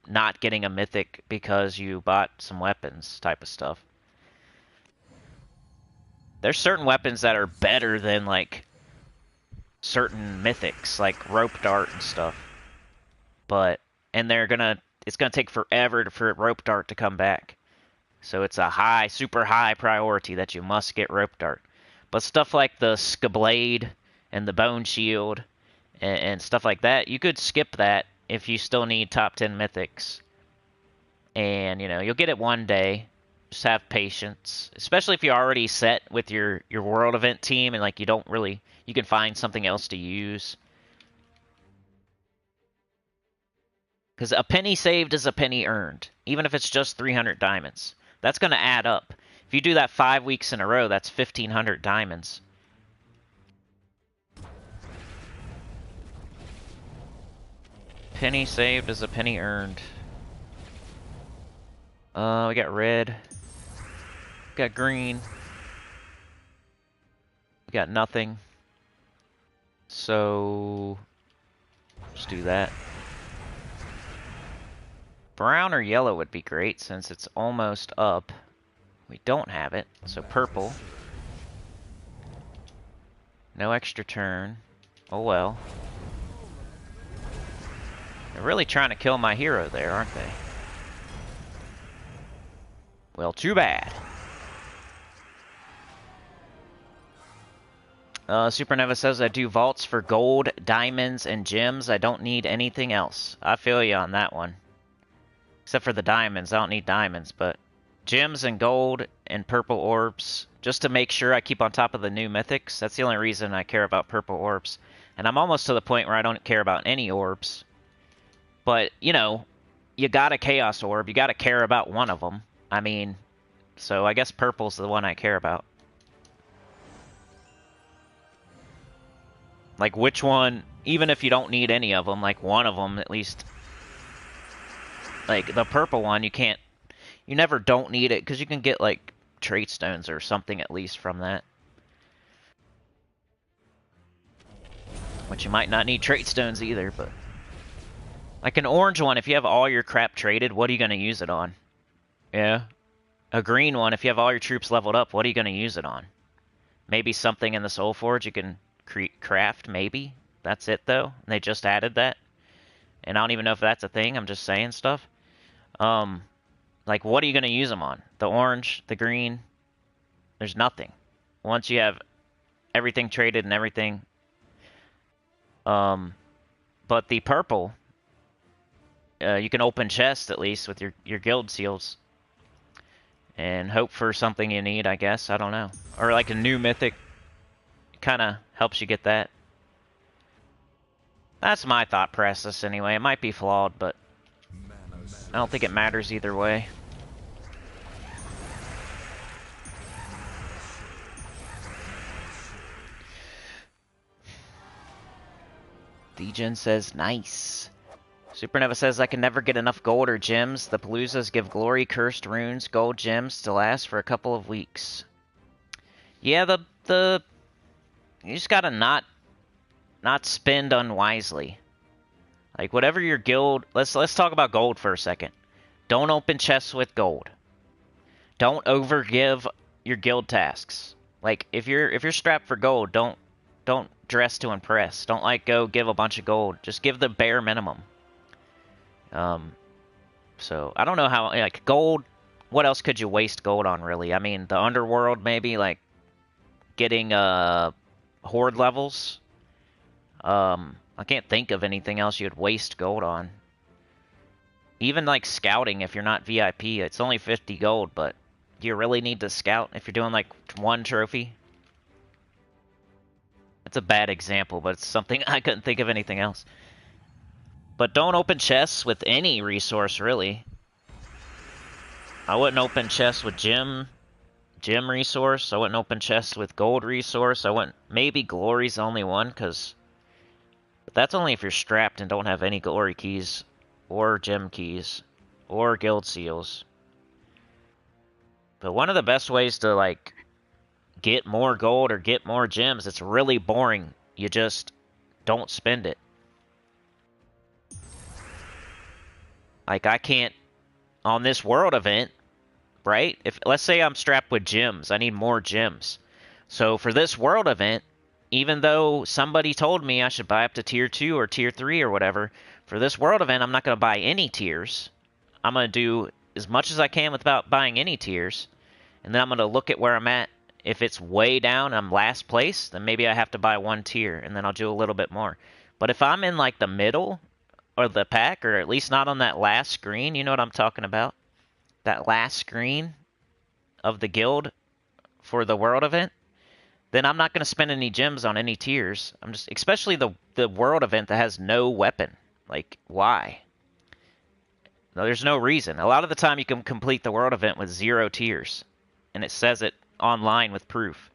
not getting a mythic because you bought some weapons type of stuff. There's certain weapons that are better than, like, certain mythics, like rope dart and stuff. But, and it's gonna take forever for rope dart to come back. So it's a super high priority that you must get rope dart. But stuff like the Skablade and the Bone Shield and stuff like that, you could skip that if you still need top 10 mythics. And, you know, you'll get it one day. Just have patience. Especially if you're already set with your world event team and, like, you can find something else to use. Because a penny saved is a penny earned. Even if it's just 300 diamonds. That's going to add up. If you do that 5 weeks in a row, that's 1,500 diamonds. Penny saved is a penny earned. We got red. We got green. We got nothing. So, just do that. Brown or yellow would be great since it's almost up. We don't have it, so purple. No extra turn. Oh well. They're really trying to kill my hero there, aren't they? Well, too bad. Supernova says, I do vaults for gold, diamonds, and gems. I don't need anything else. I feel you on that one. Except for the diamonds. I don't need diamonds, but gems and gold and purple orbs, just to make sure I keep on top of the new mythics. That's the only reason I care about purple orbs. And I'm almost to the point where I don't care about any orbs. But, you know, you got a Chaos Orb. You got to care about one of them. I mean, so I guess purple's the one I care about. Like, which one, even if you don't need any of them, like one of them at least. Like, the purple one, you can't, you never don't need it, because you can get, like, trait stones or something at least from that. Which you might not need trait stones either, but... Like an orange one, if you have all your crap traded, what are you going to use it on? Yeah. A green one, if you have all your troops leveled up, what are you going to use it on? Maybe something in the Soul Forge you can craft, maybe? That's it, though. They just added that. And I don't even know if that's a thing, I'm just saying stuff. Like, what are you going to use them on? The orange, the green? There's nothing. Once you have everything traded and everything. But the purple... you can open chests, at least, with your guild seals. And hope for something you need, I guess. I don't know. Or like a new mythic. Kind of helps you get that. That's my thought process, anyway. It might be flawed, but... I don't think it matters either way. Degen says, nice. Supernova says, I can never get enough gold or gems. The Paloozas give glory, cursed runes, gold gems to last for a couple of weeks. Yeah, you just gotta not spend unwisely. Like, whatever your guild... Let's talk about gold for a second. Don't open chests with gold. Don't overgive your guild tasks. Like, if you're strapped for gold, don't dress to impress. Don't, like, go give a bunch of gold. Just give the bare minimum. So, I don't know how... Like, gold... What else could you waste gold on, really? I mean, the underworld, maybe, like, getting, horde levels. I can't think of anything else you'd waste gold on. Even like scouting, if you're not VIP, it's only 50 gold, but do you really need to scout if you're doing like one trophy? It's a bad example, but it's something I couldn't think of anything else. But don't open chests with any resource, really. I wouldn't open chests with gem resource. I wouldn't open chests with gold resource. I wouldn't... Maybe glory's the only one, because... But that's only if you're strapped and don't have any glory keys, or gem keys, or guild seals. But one of the best ways to, like, get more gold or get more gems, it's really boring. You just don't spend it. Like, I can't... On this world event, right? Let's say I'm strapped with gems. I need more gems. So for this world event, even though somebody told me I should buy up to tier 2 or tier 3 or whatever, for this world event, I'm not going to buy any tiers. I'm going to do as much as I can without buying any tiers. And then I'm going to look at where I'm at. If it's way down, I'm last place, then maybe I have to buy one tier, and then I'll do a little bit more. But if I'm in, like, the middle or the pack, or at least not on that last screen, you know what I'm talking about? That last screen of the guild for the world event, then I'm not going to spend any gems on any tiers. I'm just, especially the world event that has no weapon. Like, why? No, there's no reason. A lot of the time you can complete the world event with 0 tiers, and it says it online with proof.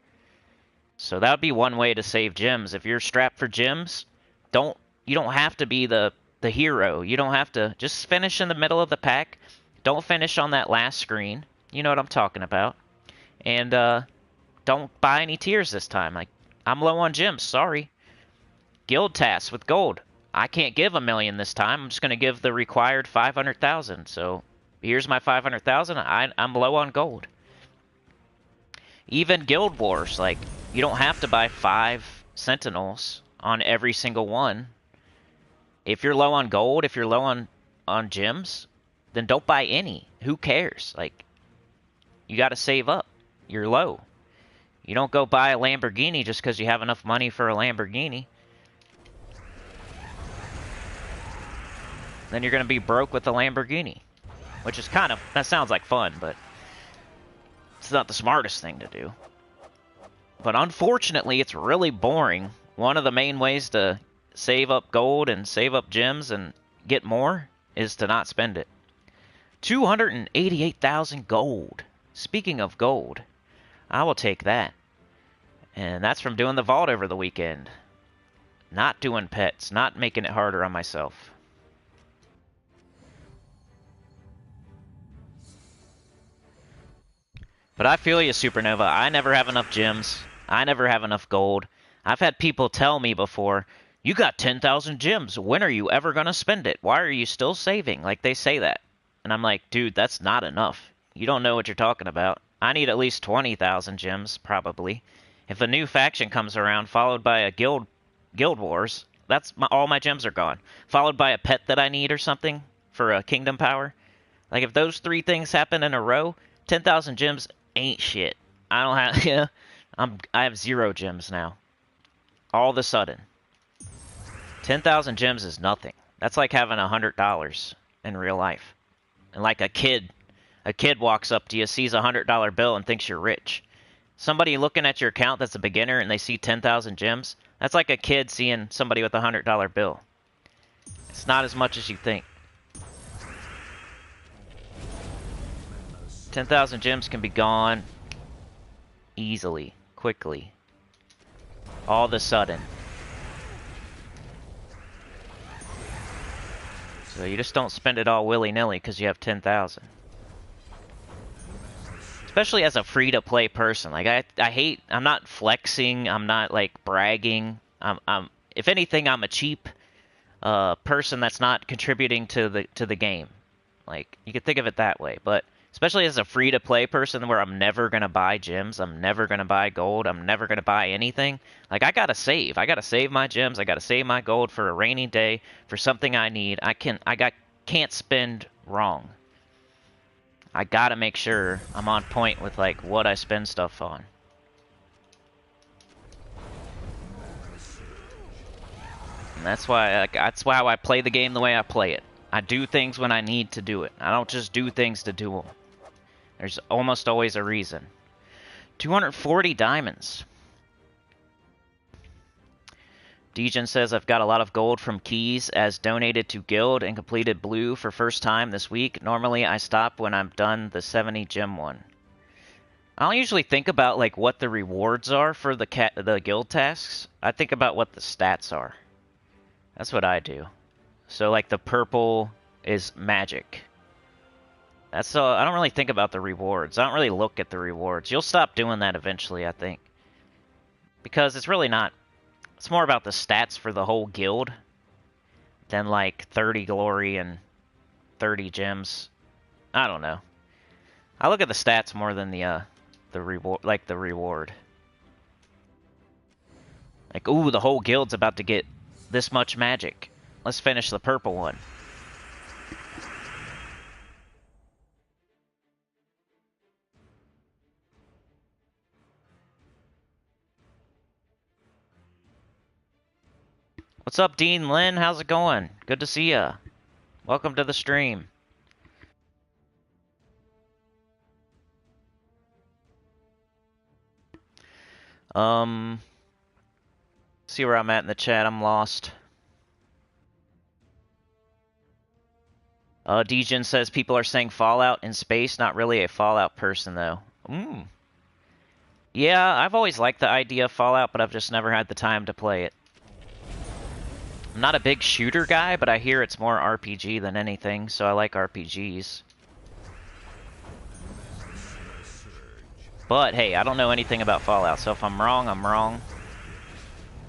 So that would be one way to save gems. If you're strapped for gems, you don't have to be the hero. You don't have to. Just finish in the middle of the pack. Don't finish on that last screen. You know what I'm talking about. And don't buy any tiers this time. Like, I'm low on gems, sorry. Guild tasks with gold. I can't give 1 million this time. I'm just going to give the required 500,000. So here's my 500,000. I'm low on gold. Even Guild Wars, like, you don't have to buy 5 Sentinels on every single one. If you're low on gold, if you're low on gems, then don't buy any. Who cares? Like, you got to save up. You're low. You don't go buy a Lamborghini just because you have enough money for a Lamborghini. Then you're going to be broke with a Lamborghini. Which is kind of... That sounds like fun, but... It's not the smartest thing to do. But unfortunately, it's really boring. One of the main ways to save up gold and save up gems and get more is to not spend it. 288,000 gold. Speaking of gold, I will take that. And that's from doing the vault over the weekend. Not doing pets, not making it harder on myself. But I feel you, Supernova. I never have enough gems. I never have enough gold. I've had people tell me before, you got 10,000 gems. When are you ever going to spend it? Why are you still saving? Like, they say that. And I'm like, dude, that's not enough. You don't know what you're talking about. I need at least 20,000 gems, probably. If a new faction comes around, followed by a guild wars, all my gems are gone. Followed by a pet that I need or something for a kingdom power. Like, if those 3 things happen in a row, 10,000 gems ain't shit. I don't have, yeah, I have 0 gems now. All of a sudden. 10,000 gems is nothing. That's like having $100 in real life. And like a kid walks up to you, sees a $100 bill and thinks you're rich. Somebody looking at your account that's a beginner and they see 10,000 gems, that's like a kid seeing somebody with a $100 bill. It's not as much as you think. 10,000 gems can be gone easily, quickly, all of a sudden. So you just don't spend it all willy-nilly because you have 10,000. Especially as a free-to-play person. Like, I hate, I'm not flexing, I'm not, like, bragging. If anything, I'm a cheap person that's not contributing to the game. Like, you could think of it that way, but especially as a free-to-play person where I'm never going to buy gems, I'm never going to buy gold, I'm never going to buy anything. Like, I got to save. I got to save my gems, I got to save my gold for a rainy day, for something I need. I can't spend wrong. I got to make sure I'm on point with, like, what I spend stuff on. And that's why I play the game the way I play it. I do things when I need to do it. I don't just do things to do them. There's almost always a reason. 240 diamonds. Dejan says, I've got a lot of gold from keys as donated to guild and completed blue for first time this week. Normally I stop when I'm done the 70 gem one. I don't usually think about like what the rewards are for the guild tasks. I think about what the stats are. That's what I do. So like the purple is magic. That's I don't really think about the rewards. I don't really look at the rewards. You'll stop doing that eventually, I think. Because it's really not... It's more about the stats for the whole guild than like 30 glory and 30 gems. I don't know. I look at the stats more than the reward, like the reward. Like, ooh, the whole guild's about to get this much magic. Let's finish the purple one. What's up, Dean Lynn? How's it going? Good to see ya. Welcome to the stream. See where I'm at in the chat. I'm lost. Dejan says people are saying Fallout in space. Not really a Fallout person, though. Yeah, I've always liked the idea of Fallout, but I've just never had the time to play it. I'm not a big shooter guy, but I hear it's more RPG than anything, so I like RPGs. But, hey, I don't know anything about Fallout, so if I'm wrong, I'm wrong.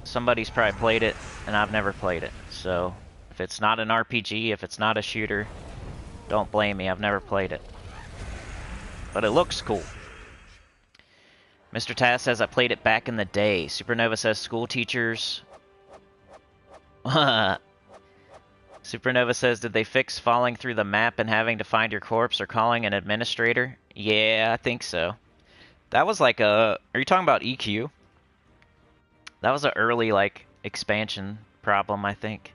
Somebody's probably played it, and I've never played it. So, if it's not an RPG, if it's not a shooter, don't blame me, I've never played it. But it looks cool. Mr. Taz says, I played it back in the day. Supernova says, school teachers... Supernova says, did they fix falling through the map and having to find your corpse or calling an administrator? Yeah, I think so. That was like a... Are you talking about EQ? That was an early, like, expansion problem, I think.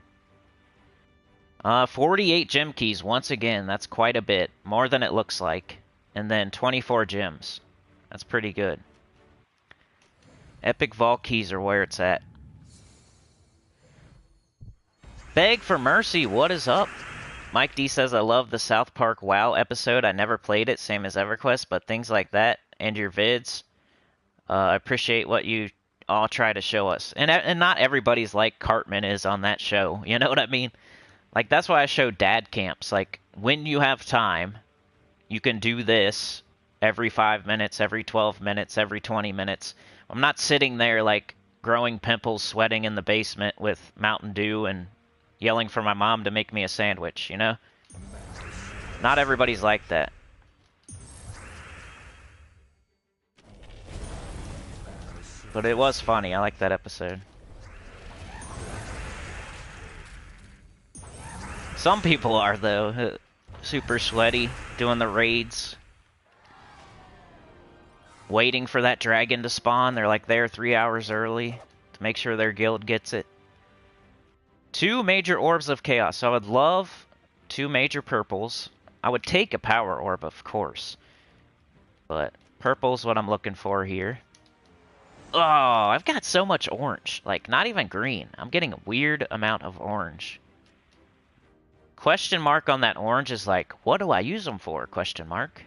48 gem keys, once again. That's quite a bit. More than it looks like. And then 24 gems. That's pretty good. Epic Vault keys are where it's at. Beg for Mercy, what is up? Mike D says, I love the South Park WoW episode. I never played it, same as EverQuest, but things like that and your vids, I appreciate what you all try to show us. And not everybody's like Cartman is on that show. You know what I mean? Like, that's why I show dad camps. Like, when you have time, you can do this every 5 minutes, every 12 minutes, every 20 minutes. I'm not sitting there, like, growing pimples, sweating in the basement with Mountain Dew and yelling for my mom to make me a sandwich, you know? Not everybody's like that. But it was funny. I like that episode. Some people are, though. Super sweaty, doing the raids. Waiting for that dragon to spawn. They're like there 3 hours early to make sure their guild gets it. 2 major orbs of chaos. So I would love 2 major purples. I would take a power orb, of course. But purple's what I'm looking for here. Oh, I've got so much orange. Like, not even green. I'm getting a weird amount of orange. Question mark on that orange is like, what do I use them for? Question mark.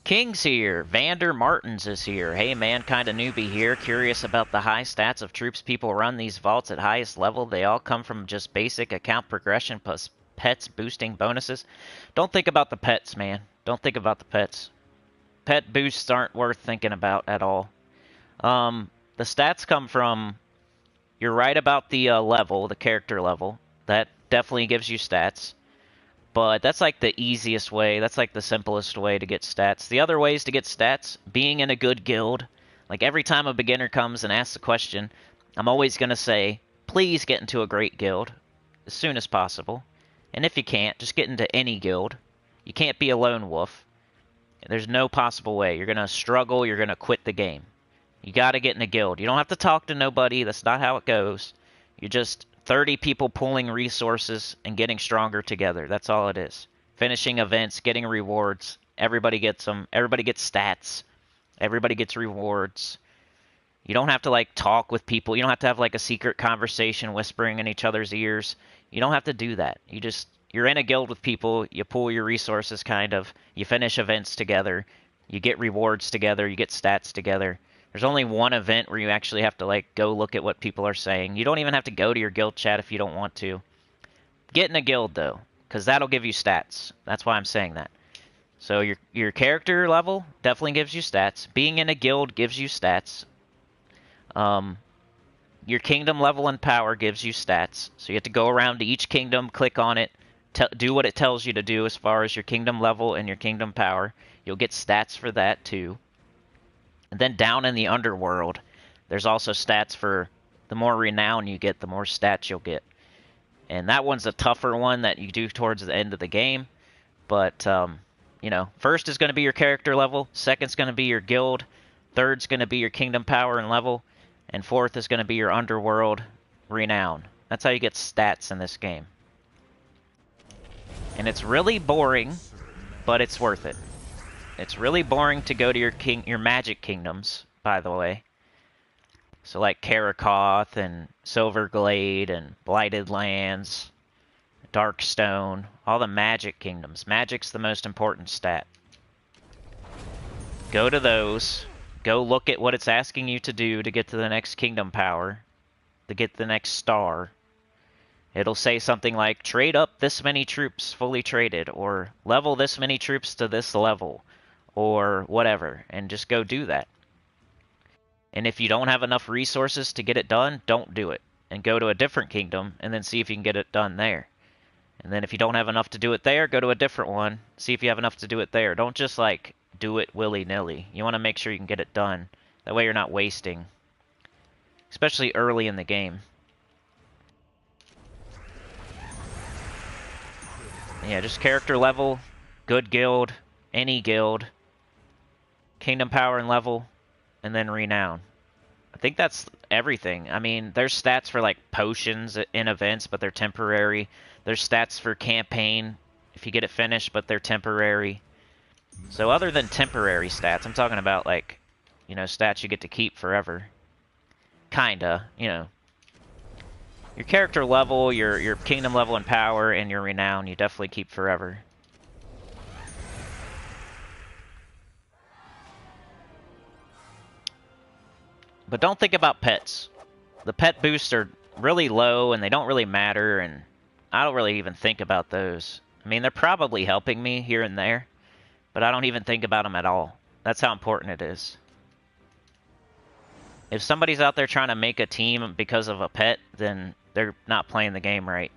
King's here. Vander Martins is here. Hey man, kinda newbie here. Curious about the high stats of troops people run these vaults at highest level. They all come from just basic account progression plus pets boosting bonuses. Don't think about the pets, man. Don't think about the pets. Pet boosts aren't worth thinking about at all. The stats come from... You're right about the level, the character level. That definitely gives you stats. But that's like the easiest way. That's like the simplest way to get stats. The other ways to get stats, being in a good guild. Like every time a beginner comes and asks a question, I'm always going to say, please get into a great guild as soon as possible. And if you can't, just get into any guild. You can't be a lone wolf. There's no possible way. You're going to struggle. You're going to quit the game. You got to get in a guild. You don't have to talk to nobody. That's not how it goes. You're just 30 people pooling resources and getting stronger together. That's all it is. Finishing events, getting rewards. Everybody gets them. Everybody gets stats. Everybody gets rewards. You don't have to, like, talk with people. You don't have to have, like, a secret conversation whispering in each other's ears. You don't have to do that. You're in a guild with people. You pool your resources, kind of. You finish events together. You get rewards together. You get stats together. There's only one event where you actually have to, like, go look at what people are saying. You don't even have to go to your guild chat if you don't want to. Get in a guild, though, because that'll give you stats. That's why I'm saying that. So your character level definitely gives you stats. Being in a guild gives you stats. Your kingdom level and power gives you stats. So you have to go around to each kingdom, click on it, do what it tells you to do as far as your kingdom level and your kingdom power. You'll get stats for that, too. And then down in the underworld, there's also stats for the more renown you get, the more stats you'll get. And that one's a tougher one that you do towards the end of the game. But, you know, first is going to be your character level. Second's going to be your guild. Third's going to be your kingdom power and level. And fourth is going to be your underworld renown. That's how you get stats in this game. And it's really boring, but it's worth it. It's really boring to go to your magic kingdoms, by the way. So like Karakoth and Silverglade and Blighted Lands, Darkstone, all the magic kingdoms. Magic's the most important stat. Go to those. Go look at what it's asking you to do to get to the next kingdom power, to get the next star. It'll say something like, trade up this many troops fully traded, or level this many troops to this level, or whatever, and just go do that. And if you don't have enough resources to get it done, don't do it. And go to a different kingdom, and then see if you can get it done there. And then if you don't have enough to do it there, go to a different one, see if you have enough to do it there. Don't just, like, do it willy-nilly. You want to make sure you can get it done. That way you're not wasting. Especially early in the game. Yeah, just character level, good guild, any guild, kingdom power and level, and then renown. I think that's everything. I mean, there's stats for, like, potions in events, but they're temporary. There's stats for campaign if you get it finished, but they're temporary. So other than temporary stats, I'm talking about like, you know, stats you get to keep forever. Kinda, you know. Your character level, your kingdom level and power, and your renown, you definitely keep forever. But don't think about pets. The pet boosts are really low and they don't really matter, and I don't really even think about those. I mean, they're probably helping me here and there, but I don't even think about them at all. That's how important it is. If somebody's out there trying to make a team because of a pet, then they're not playing the game right.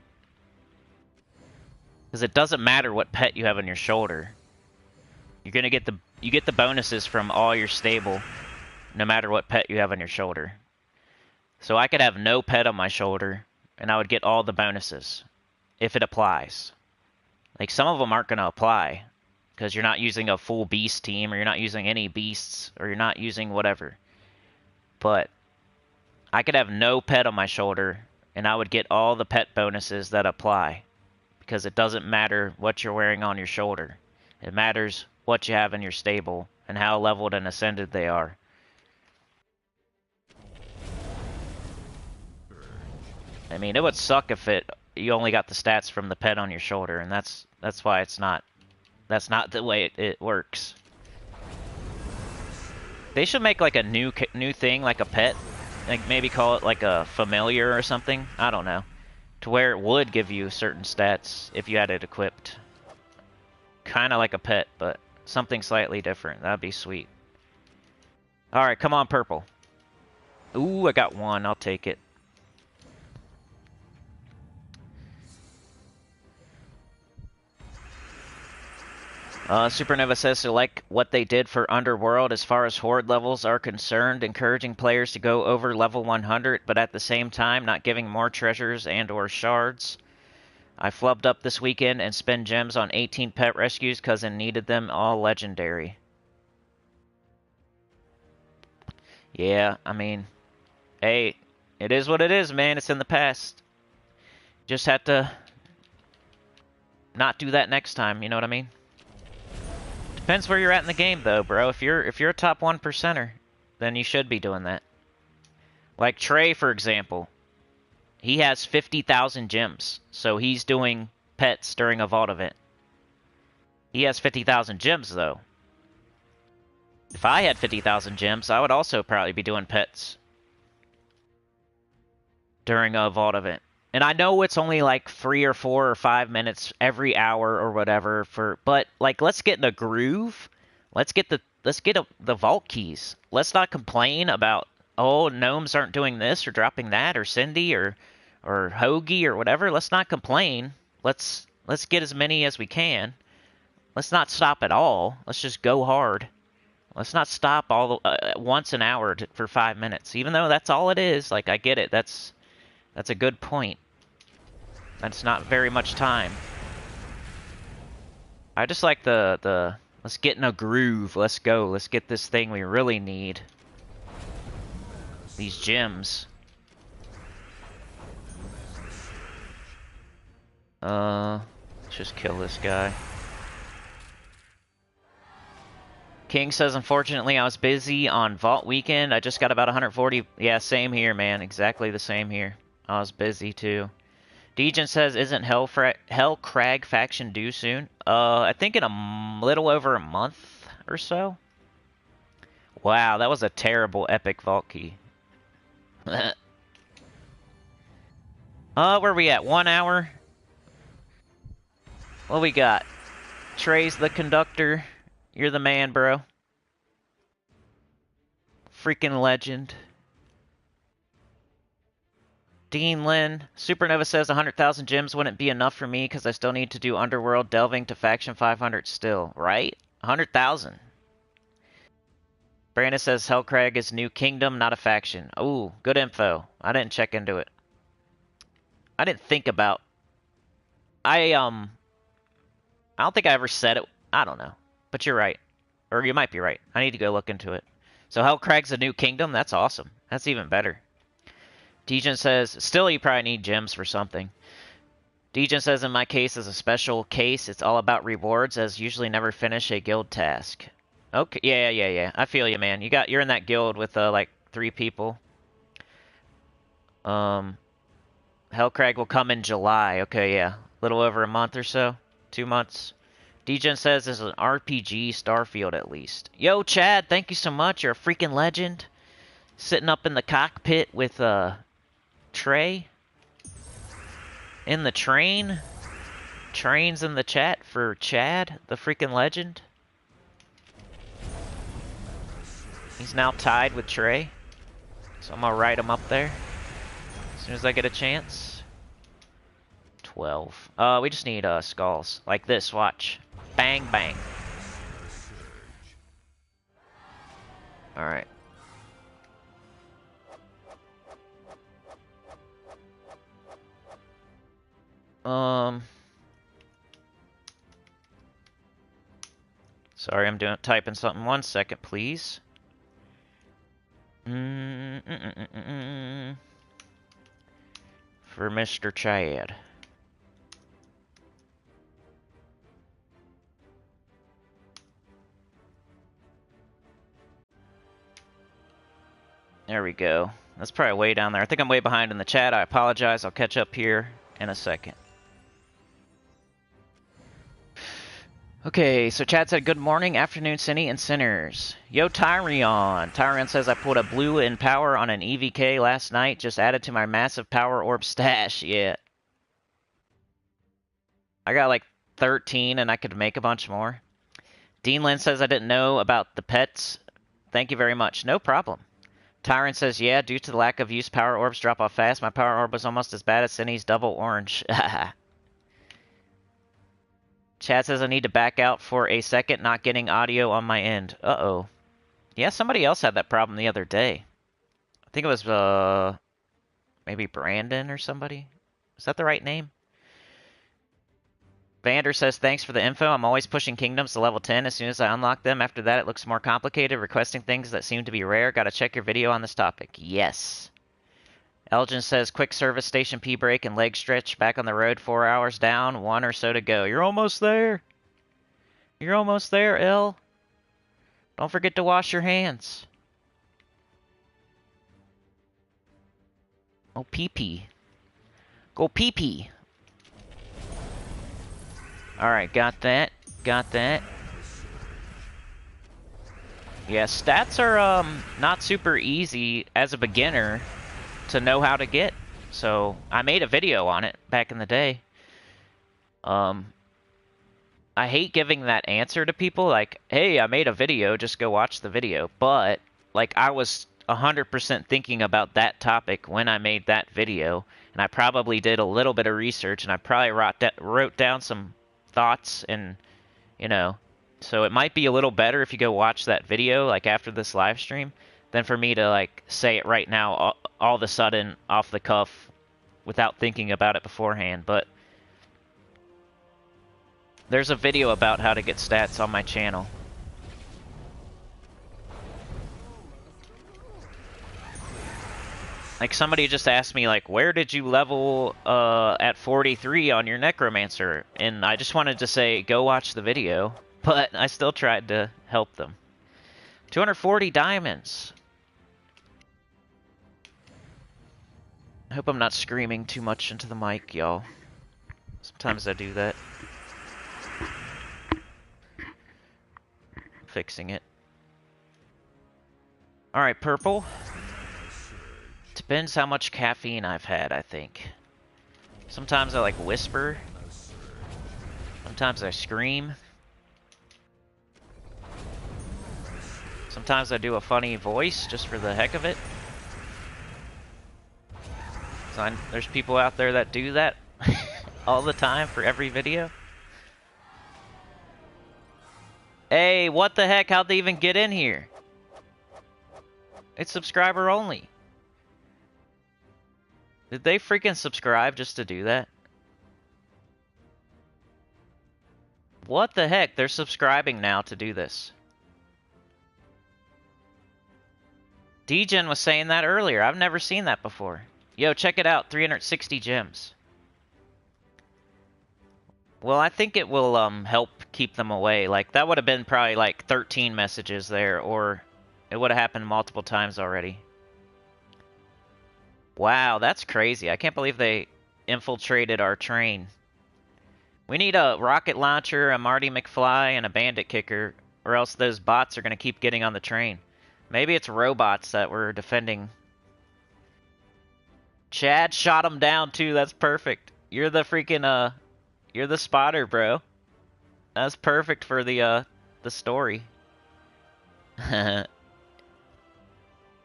Because it doesn't matter what pet you have on your shoulder. You're gonna get the bonuses from all your stable, no matter what pet you have on your shoulder. So I could have no pet on my shoulder, and I would get all the bonuses, if it applies. Like, some of them aren't gonna apply, because you're not using a full beast team, or you're not using any beasts, or you're not using whatever. But I could have no pet on my shoulder, and I would get all the pet bonuses that apply, because it doesn't matter what you're wearing on your shoulder. It matters what you have in your stable, and how leveled and ascended they are. I mean, it would suck if you only got the stats from the pet on your shoulder, and that's why it's not. That's not the way it works. They should make like a new thing, like a pet, like maybe call it like a familiar or something. I don't know, to where it would give you certain stats if you had it equipped. Kind of like a pet, but something slightly different. That'd be sweet. All right, come on, purple. Ooh, I got one. I'll take it. Supernova says to like what they did for Underworld as far as horde levels are concerned, encouraging players to go over level 100, but at the same time not giving more treasures and or shards. I flubbed up this weekend and spent gems on 18 pet rescues because I needed them all legendary. Yeah, I mean, hey, it is what it is, man. It's in the past. Just have to not do that next time, you know what I mean? Depends where you're at in the game, though, bro. If you're a top 1%er, then you should be doing that. Like Trey, for example. He has 50,000 gems, so he's doing pets during a vault event. He has 50,000 gems, though. If I had 50,000 gems, I would also probably be doing pets during a vault event. And I know it's only like 3 or 4 or 5 minutes every hour or whatever but like, let's get in a groove. Let's get the vault keys. Let's not complain about, oh, gnomes aren't doing this or dropping that, or Cindy or Hoagie or whatever. Let's not complain. Let's get as many as we can. Let's not stop at all. Let's just go hard. Let's not stop once an hour for 5 minutes, even though that's all it is. Like, I get it. That's a good point. That's not very much time. I just like the let's get in a groove. Let's go. Let's get this thing we really need. These gems. Let's just kill this guy. King says, unfortunately, I was busy on Vault Weekend. I just got about 140. Yeah, same here, man. Exactly the same here. I was busy, too. Degen says, isn't Hellcrag faction due soon? I think in a little over a month or so. Wow, that was a terrible epic vault key. Where are we at? 1 hour? What we got? Trey's the conductor. You're the man, bro. Freaking legend. Dean Lynn. Supernova says 100,000 gems wouldn't be enough for me because I still need to do Underworld delving to Faction 500 still. Right? 100,000. Brandon says Hellcrag is new kingdom, not a faction. Ooh, good info. I didn't check into it. I didn't think about... I don't think I ever said it. I don't know. But you're right. Or you might be right. I need to go look into it. So Hellcrag's a new kingdom? That's awesome. That's even better. Degen says, still you probably need gems for something. Degen says, in my case, is a special case. It's all about rewards, as usually never finish a guild task. Okay, yeah. I feel you, man. You're in that guild with, like, 3 people. Hellcrag will come in July. Okay, yeah. A little over a month or so. 2 months. Degen says there's an RPG Starfield at least. Yo, Chad, thank you so much. You're a freaking legend. Sitting up in the cockpit with, Trey. In the train. Trains in the chat for Chad, the freaking legend. He's now tied with Trey. So I'm gonna write him up there as soon as I get a chance. 12. We just need skulls. Like this, watch. Bang, bang. Alright. Sorry, I'm typing something. 1 second, please. For Mr. Chad. There we go. That's probably way down there. I think I'm way behind in the chat. I apologize. I'll catch up here in a second. Okay, so Chad said, good morning, afternoon, Cinny, and Sinners. Yo, Tyrion. Tyrion says, I pulled a blue in power on an EVK last night. Just added to my massive power orb stash. Yeah. I got like 13, and I could make a bunch more. Dean Lynn says, I didn't know about the pets. Thank you very much. No problem. Tyrant says, yeah, due to the lack of use, power orbs drop off fast. My power orb was almost as bad as Cindy's double orange. Chad says, I need to back out for a second, not getting audio on my end. Uh-oh. Yeah, somebody else had that problem the other day. I think it was, maybe Brandon or somebody. Is that the right name? Vander says, thanks for the info. I'm always pushing kingdoms to level 10 as soon as I unlock them. After that, it looks more complicated, requesting things that seem to be rare. Gotta check your video on this topic. Yes. Elgin says, quick service station pee break and leg stretch. Back on the road, 4 hours down, 1 or so to go. You're almost there. You're almost there, El. Don't forget to wash your hands. Oh, pee-pee. Go pee-pee. Alright, got that. Got that. Yeah, stats are not super easy as a beginner to know how to get. So, I made a video on it back in the day. I hate giving that answer to people, like, hey, I made a video, just go watch the video. But, like, I was 100% thinking about that topic when I made that video, and I probably did a little bit of research, and I probably wrote down some thoughts, and, you know, so it might be a little better if you go watch that video, like, after this live stream, than for me to, like, say it right now, all of a sudden, off the cuff, without thinking about it beforehand. But there's a video about how to get stats on my channel. Like, somebody just asked me, like, where did you level at 43 on your Necromancer? And I just wanted to say, go watch the video. But I still tried to help them. 240 diamonds. I hope I'm not screaming too much into the mic, y'all. Sometimes I do that. Fixing it. Alright, purple. Depends how much caffeine I've had, I think. Sometimes I, like, whisper. Sometimes I scream. Sometimes I do a funny voice, just for the heck of it. So there's people out there that do that all the time for every video. Hey, what the heck? How'd they even get in here? It's subscriber only. Did they freaking subscribe just to do that? What the heck? They're subscribing now to do this. Degen was saying that earlier. I've never seen that before. Yo, check it out. 360 gems. Well, I think it will help keep them away. Like that would have been probably like 13 messages there, or it would have happened multiple times already. Wow, that's crazy. I can't believe they infiltrated our train. We need a rocket launcher, a Marty McFly, and a bandit kicker, or else those bots are going to keep getting on the train. Maybe it's robots that we're defending. Chad shot him down too. That's perfect. You're the freaking you're the spotter, bro. That's perfect for the story.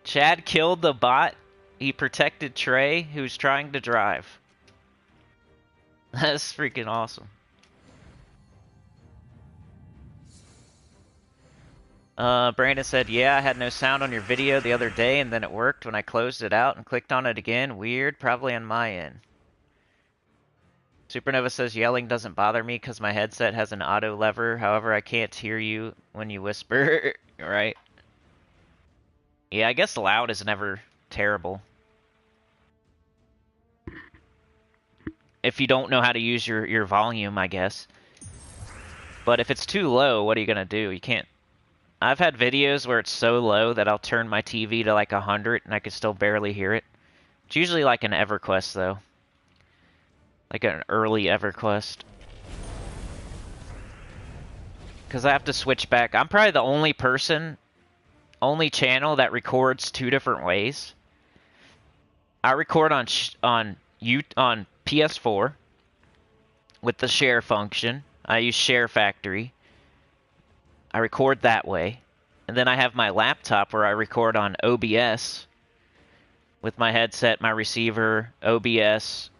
Chad killed the bot. He protected Trey, who's trying to drive. That's freaking awesome. Brandon said, yeah, I had no sound on your video the other day, and then it worked when I closed it out and clicked on it again. Weird, probably on my end. Supernova says, yelling doesn't bother me because my headset has an auto lever. However, I can't hear you when you whisper. Right? Yeah, I guess loud is never terrible. If you don't know how to use your volume, I guess. But if it's too low, what are you going to do? You can't... I've had videos where it's so low that I'll turn my TV to like 100 and I can still barely hear it. It's usually like an Everquest, though. Like an early Everquest. Because I have to switch back. I'm probably the only person, only channel that records two different ways. I record on PS4 with the share function. I use Share Factory. I record that way. And then I have my laptop where I record on OBS with my headset, my receiver, OBS.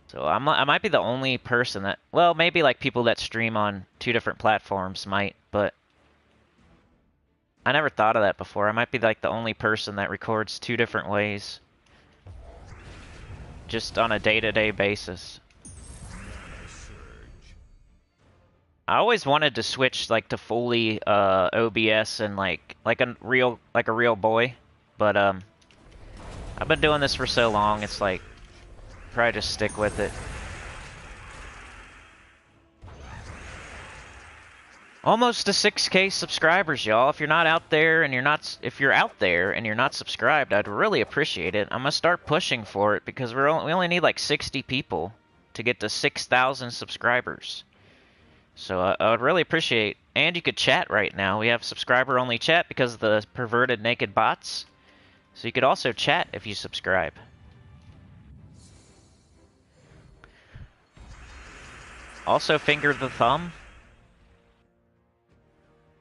So I might be the only person that... Well, maybe like people that stream on two different platforms might, but... I never thought of that before. I might be like the only person that records two different ways. Just on a day-to-day basis. I always wanted to switch like to fully OBS and like a real boy, but I've been doing this for so long. It's like probably just stick with it. Almost to 6K subscribers, y'all. If you're out there and you're not subscribed, I'd really appreciate it. I'm gonna start pushing for it because we only need like 60 people to get to 6,000 subscribers. So I would really appreciate, and you could chat right now. We have subscriber-only chat because of the perverted naked bots. So you could also chat if you subscribe. Also, finger the thumb.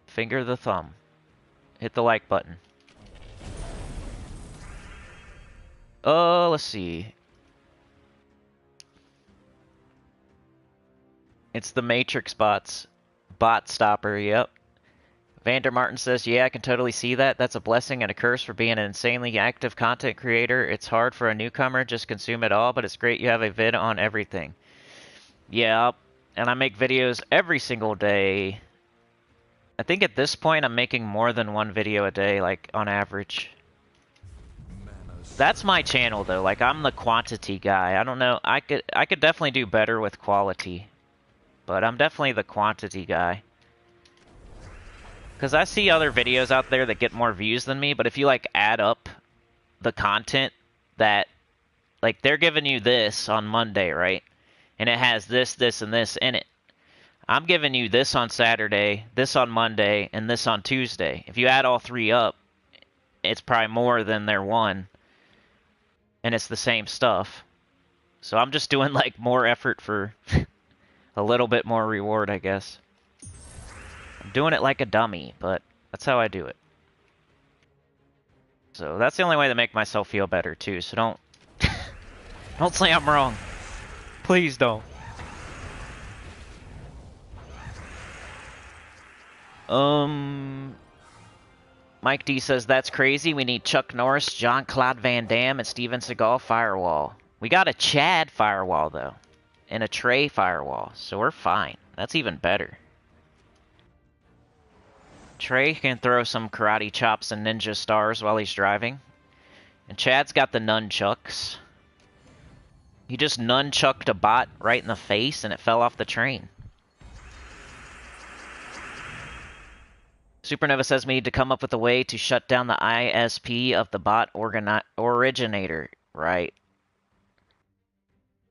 Finger the thumb. Hit the like button. Let's see. It's the Matrix bots. Bot stopper, yep. Vander Martin says, yeah, I can totally see that. That's a blessing and a curse for being an insanely active content creator. It's hard for a newcomer, just consume it all, but it's great you have a vid on everything. Yeah, and I make videos every single day. I think at this point I'm making more than one video a day, like, on average. That's my channel, though. Like, I'm the quantity guy. I don't know. I could definitely do better with quality. But I'm definitely the quantity guy. Because I see other videos out there that get more views than me, but if you, like, add up the content that... Like, they're giving you this on Monday, right? And it has this, this, and this in it. I'm giving you this on Saturday, this on Monday, and this on Tuesday. If you add all three up, it's probably more than their one. And it's the same stuff. So I'm just doing, like, more effort for a little bit more reward, I guess. I'm doing it like a dummy, but that's how I do it. So that's the only way to make myself feel better, too. So don't... don't say I'm wrong. Please don't. Mike D says, that's crazy. We need Chuck Norris, Jean-Claude Van Damme, and Steven Seagal firewall. We got a Chad firewall, though. And a Trey firewall. So we're fine. That's even better. Trey can throw some karate chops and ninja stars while he's driving. And Chad's got the nunchucks. He just nunchucked a bot right in the face and it fell off the train. Supernova says we need to come up with a way to shut down the ISP of the bot originator. Right.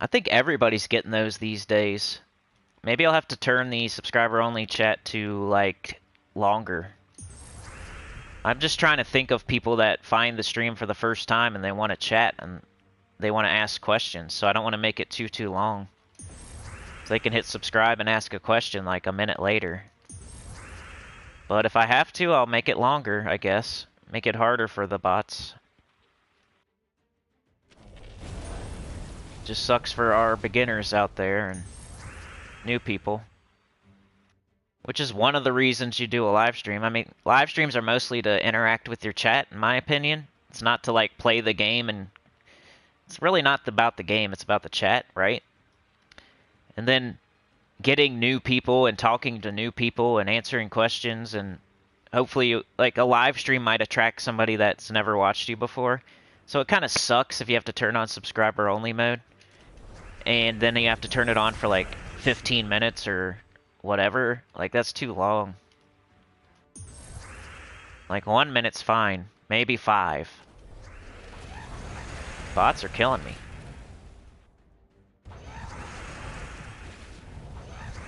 I think everybody's getting those these days. Maybe I'll have to turn the subscriber-only chat to, like, longer. I'm just trying to think of people that find the stream for the first time and they want to chat and they want to ask questions, so I don't want to make it too long. So they can hit subscribe and ask a question like a minute later. But if I have to, I'll make it longer, I guess. Make it harder for the bots. Just sucks for our beginners out there and new people. Which is one of the reasons you do a live stream. I mean, live streams are mostly to interact with your chat, in my opinion. It's not to, like, play the game, and it's really not about the game, it's about the chat, right? And then getting new people and talking to new people and answering questions, and hopefully, like, a live stream might attract somebody that's never watched you before. So it kind of sucks if you have to turn on subscriber-only mode, and then you have to turn it on for, like, 15 minutes or whatever. Like, that's too long. Like, 1 minute's fine. Maybe 5. Bots are killing me.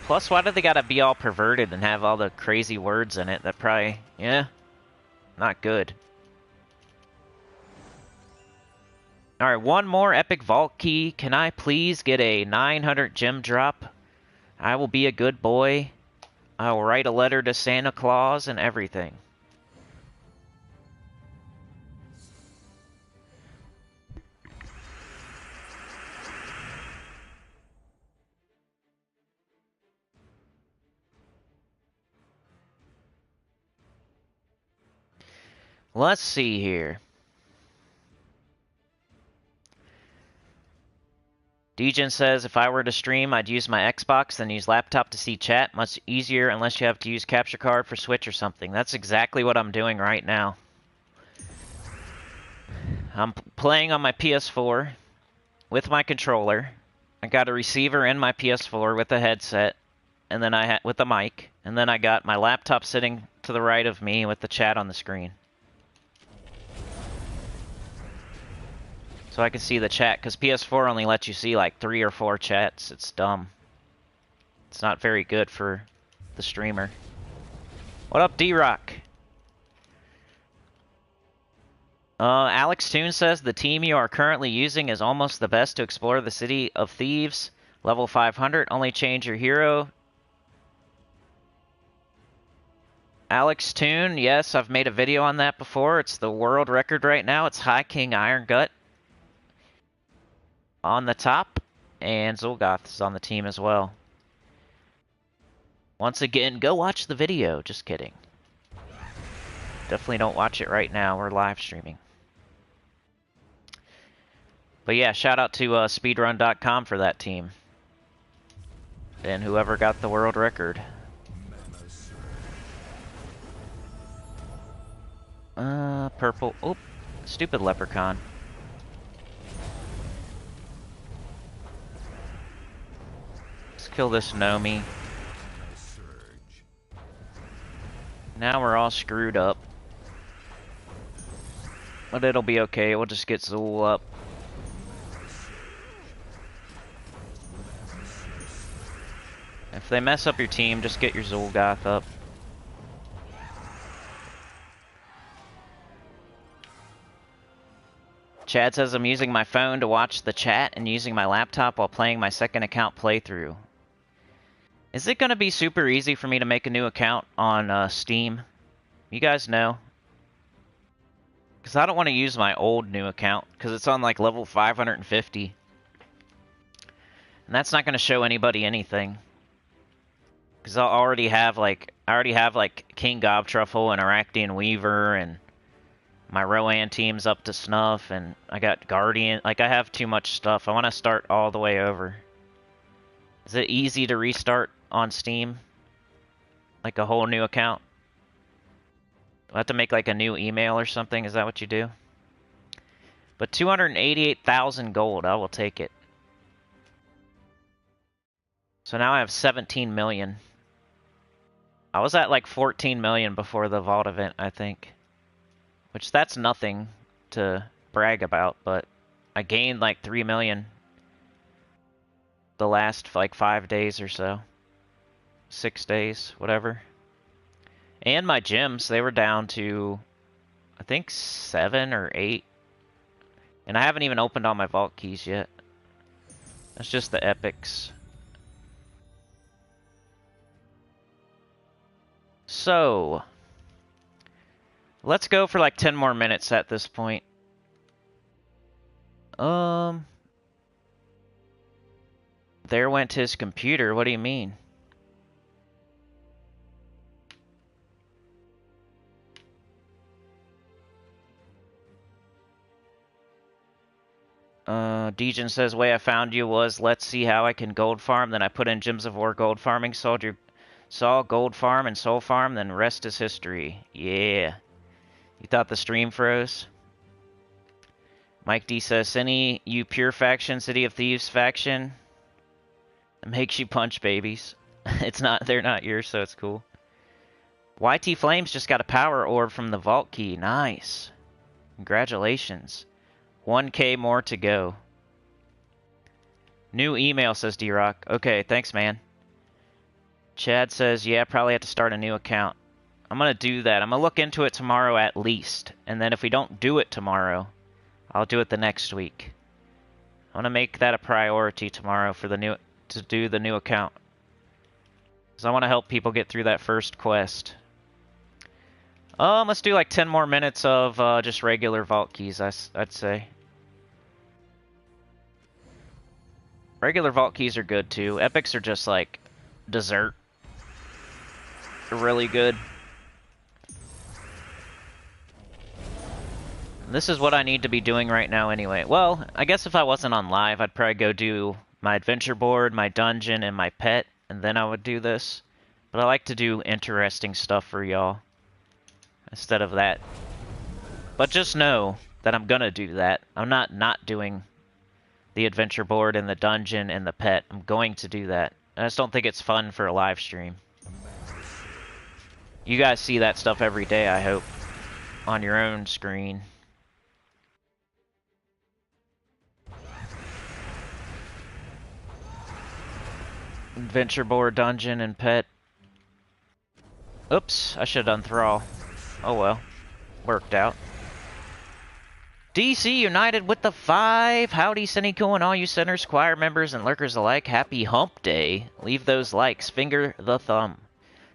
Plus, why do they gotta be all perverted and have all the crazy words in it? That probably, yeah, not good. Alright, one more Epic Vault Key. Can I please get a 900 gem drop? I will be a good boy. I will write a letter to Santa Claus and everything. Let's see here. Degen says, if I were to stream, I'd use my Xbox, then use laptop to see chat. Much easier unless you have to use capture card for Switch or something. That's exactly what I'm doing right now. I'm playing on my PS4 with my controller. I got a receiver in my PS4 with a headset, and then with a mic, and then I got my laptop sitting to the right of me with the chat on the screen. So I can see the chat, because PS4 only lets you see like 3 or 4 chats. It's dumb. It's not very good for the streamer. What up, D-Rock? Alex Toon says, the team you are currently using is almost the best to explore the City of Thieves. Level 500, only change your hero. Alex Toon, yes, I've made a video on that before. It's the world record right now. It's High King Iron Gut on the top, and Zul'Goth is on the team as well. Once again, go watch the video. Just kidding. Definitely don't watch it right now. We're live streaming. But yeah, shout out to speedrun.com for that team. And whoever got the world record. Purple. Oop. Stupid leprechaun. Let's kill this Nomi. Now we're all screwed up. But it'll be okay. We'll just get Zul up. If they mess up your team, just get your Zul'Goth up. Chad says I'm using my phone to watch the chat and using my laptop while playing my second account playthrough. Is it going to be super easy for me to make a new account on Steam? You guys know? Because I don't want to use my old new account, because it's on like level 550. And that's not going to show anybody anything. Because I already have like King Gobtruffle and Arachdian Weaver, and my Rowan team's up to snuff, and I got Guardian. Like, I have too much stuff. I want to start all the way over. Is it easy to restart on Steam? Like a whole new account? Do I have to make like a new email or something? Is that what you do? But 288,000 gold, I will take it. So now I have 17 million. I was at like 14 million before the vault event, I think. Which that's nothing to brag about, but I gained like 3 million the last like 5 days or so. 6 days, whatever. And my gems, they were down to, I think 7 or 8. And I haven't even opened all my vault keys yet. That's just the epics. So, let's go for like 10 more minutes at this point. There went his computer. What do you mean? Dejan says, way I found you was, let's see how I can gold farm. Then I put in Gems of War gold farming, saw gold farm and soul farm, then rest is history. Yeah. You thought the stream froze? Mike D says, Cinny, you pure faction, City of Thieves faction. It makes you punch babies. They're not yours, so it's cool. YT Flames just got a power orb from the vault key. Nice. Congratulations. 1K more to go. New email, says D-Rock. Okay, thanks, man. Chad says, yeah, probably have to start a new account. I'm going to do that. I'm going to look into it tomorrow at least. And then if we don't do it tomorrow, I'll do it the next week. I want to make that a priority tomorrow for to do the new account. Because I want to help people get through that first quest. Let's do like 10 more minutes of just regular vault keys, I'd say. Regular vault keys are good too. Epics are just like dessert. They're really good. This is what I need to be doing right now anyway. Well, I guess if I wasn't on live, I'd probably go do my adventure board, my dungeon, and my pet, and then I would do this. But I like to do interesting stuff for y'all instead of that. But just know that I'm gonna do that. I'm not doing the adventure board and the dungeon and the pet. I'm going to do that. I just don't think it's fun for a live stream. You guys see that stuff every day, I hope, on your own screen. Adventure board, dungeon, and pet. Oops, I should have done thrall. Oh well. Worked out. DC United with the 5. Howdy, Sinnycool, and all you Sinners, choir members, and lurkers alike. Happy hump day. Leave those likes. Finger the thumb.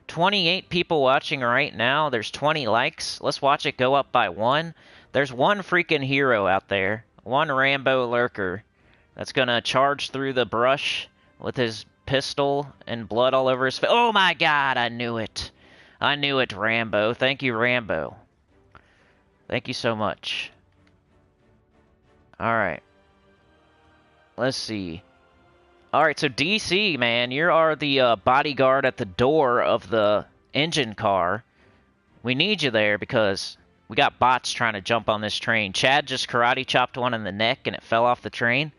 28 people watching right now. There's 20 likes. Let's watch it go up by 1. There's one freaking hero out there. One Rambo lurker that's gonna charge through the brush with his pistol and blood all over his face. Oh my god, I knew it. I knew it, Rambo. Thank you, Rambo. Thank you so much. Alright. Let's see. Alright, so DC, man, you are the bodyguard at the door of the engine car. We need you there because we got bots trying to jump on this train. Chad just karate chopped one in the neck and it fell off the train.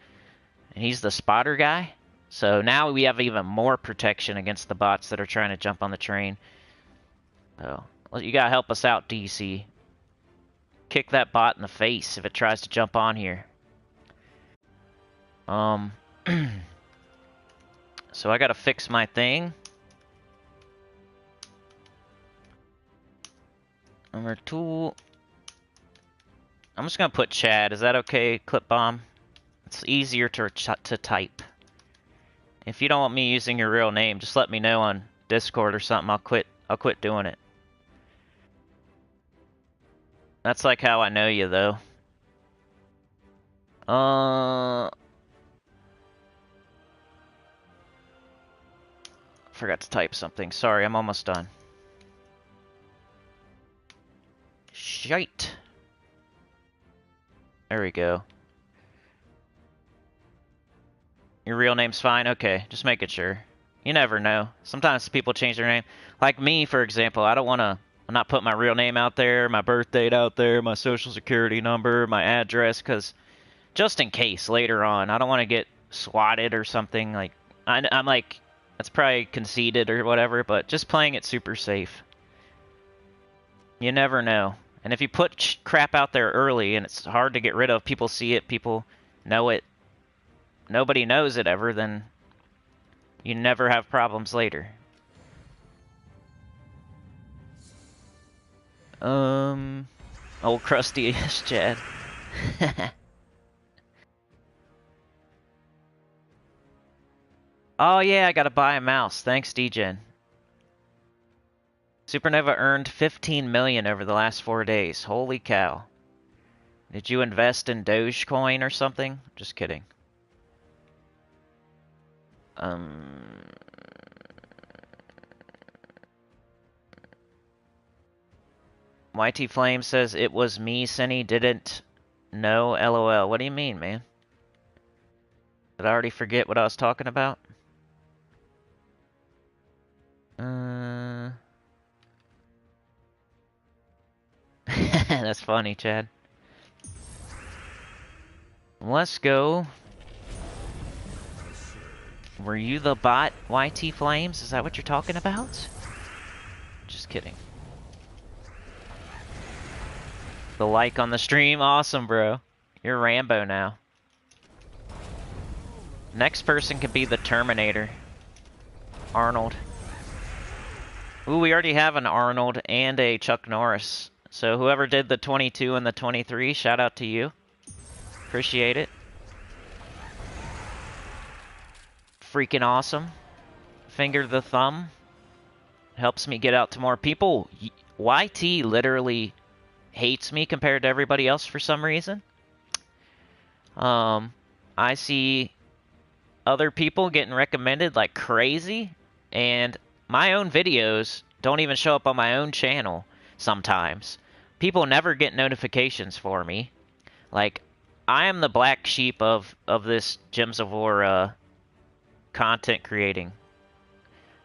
And he's the spotter guy. So now we have even more protection against the bots that are trying to jump on the train. So, you gotta help us out, DC. Kick that bot in the face if it tries to jump on here. So I gotta fix my thing. Number 2. I'm just gonna put Chad. Is that okay, Clip Bomb? It's easier to type. If you don't want me using your real name, just let me know on Discord or something. I'll quit doing it. That's like how I know you, though. Forgot to type something. Sorry, I'm almost done. Shite. There we go. Your real name's fine? Okay, just making sure. You never know. Sometimes people change their name. Like me, for example, I don't want to... I'm not putting my real name out there, my birth date out there, my social security number, my address, because just in case later on, I don't want to get swatted or something. Like, I'm like That's probably conceited or whatever, but just playing it super safe. You never know. And if you put crap out there early and it's hard to get rid of, people see it, people know it, nobody knows it ever, then you never have problems later. Old crusty ass Chad. Oh yeah, I gotta buy a mouse. Thanks, DGen. Supernova earned 15 million over the last 4 days. Holy cow. Did you invest in Dogecoin or something? Just kidding. YT Flame says, it was me, Sinny, didn't know, LOL. What do you mean, man? Did I already forget what I was talking about? That's funny, Chad. Let's go. Were you the bot, YT Flames? Is that what you're talking about? Just kidding. The like on the stream? Awesome, bro. You're Rambo now. Next person could be the Terminator. Arnold. Ooh, we already have an Arnold and a Chuck Norris. So whoever did the 22 and the 23, shout out to you. Appreciate it. Freaking awesome. Finger the thumb. Helps me get out to more people. YT literally hates me compared to everybody else for some reason. I see other people getting recommended like crazy, and my own videos don't even show up on my own channel sometimes. People never get notifications for me. Like, I am the black sheep of this Gems of War content creating.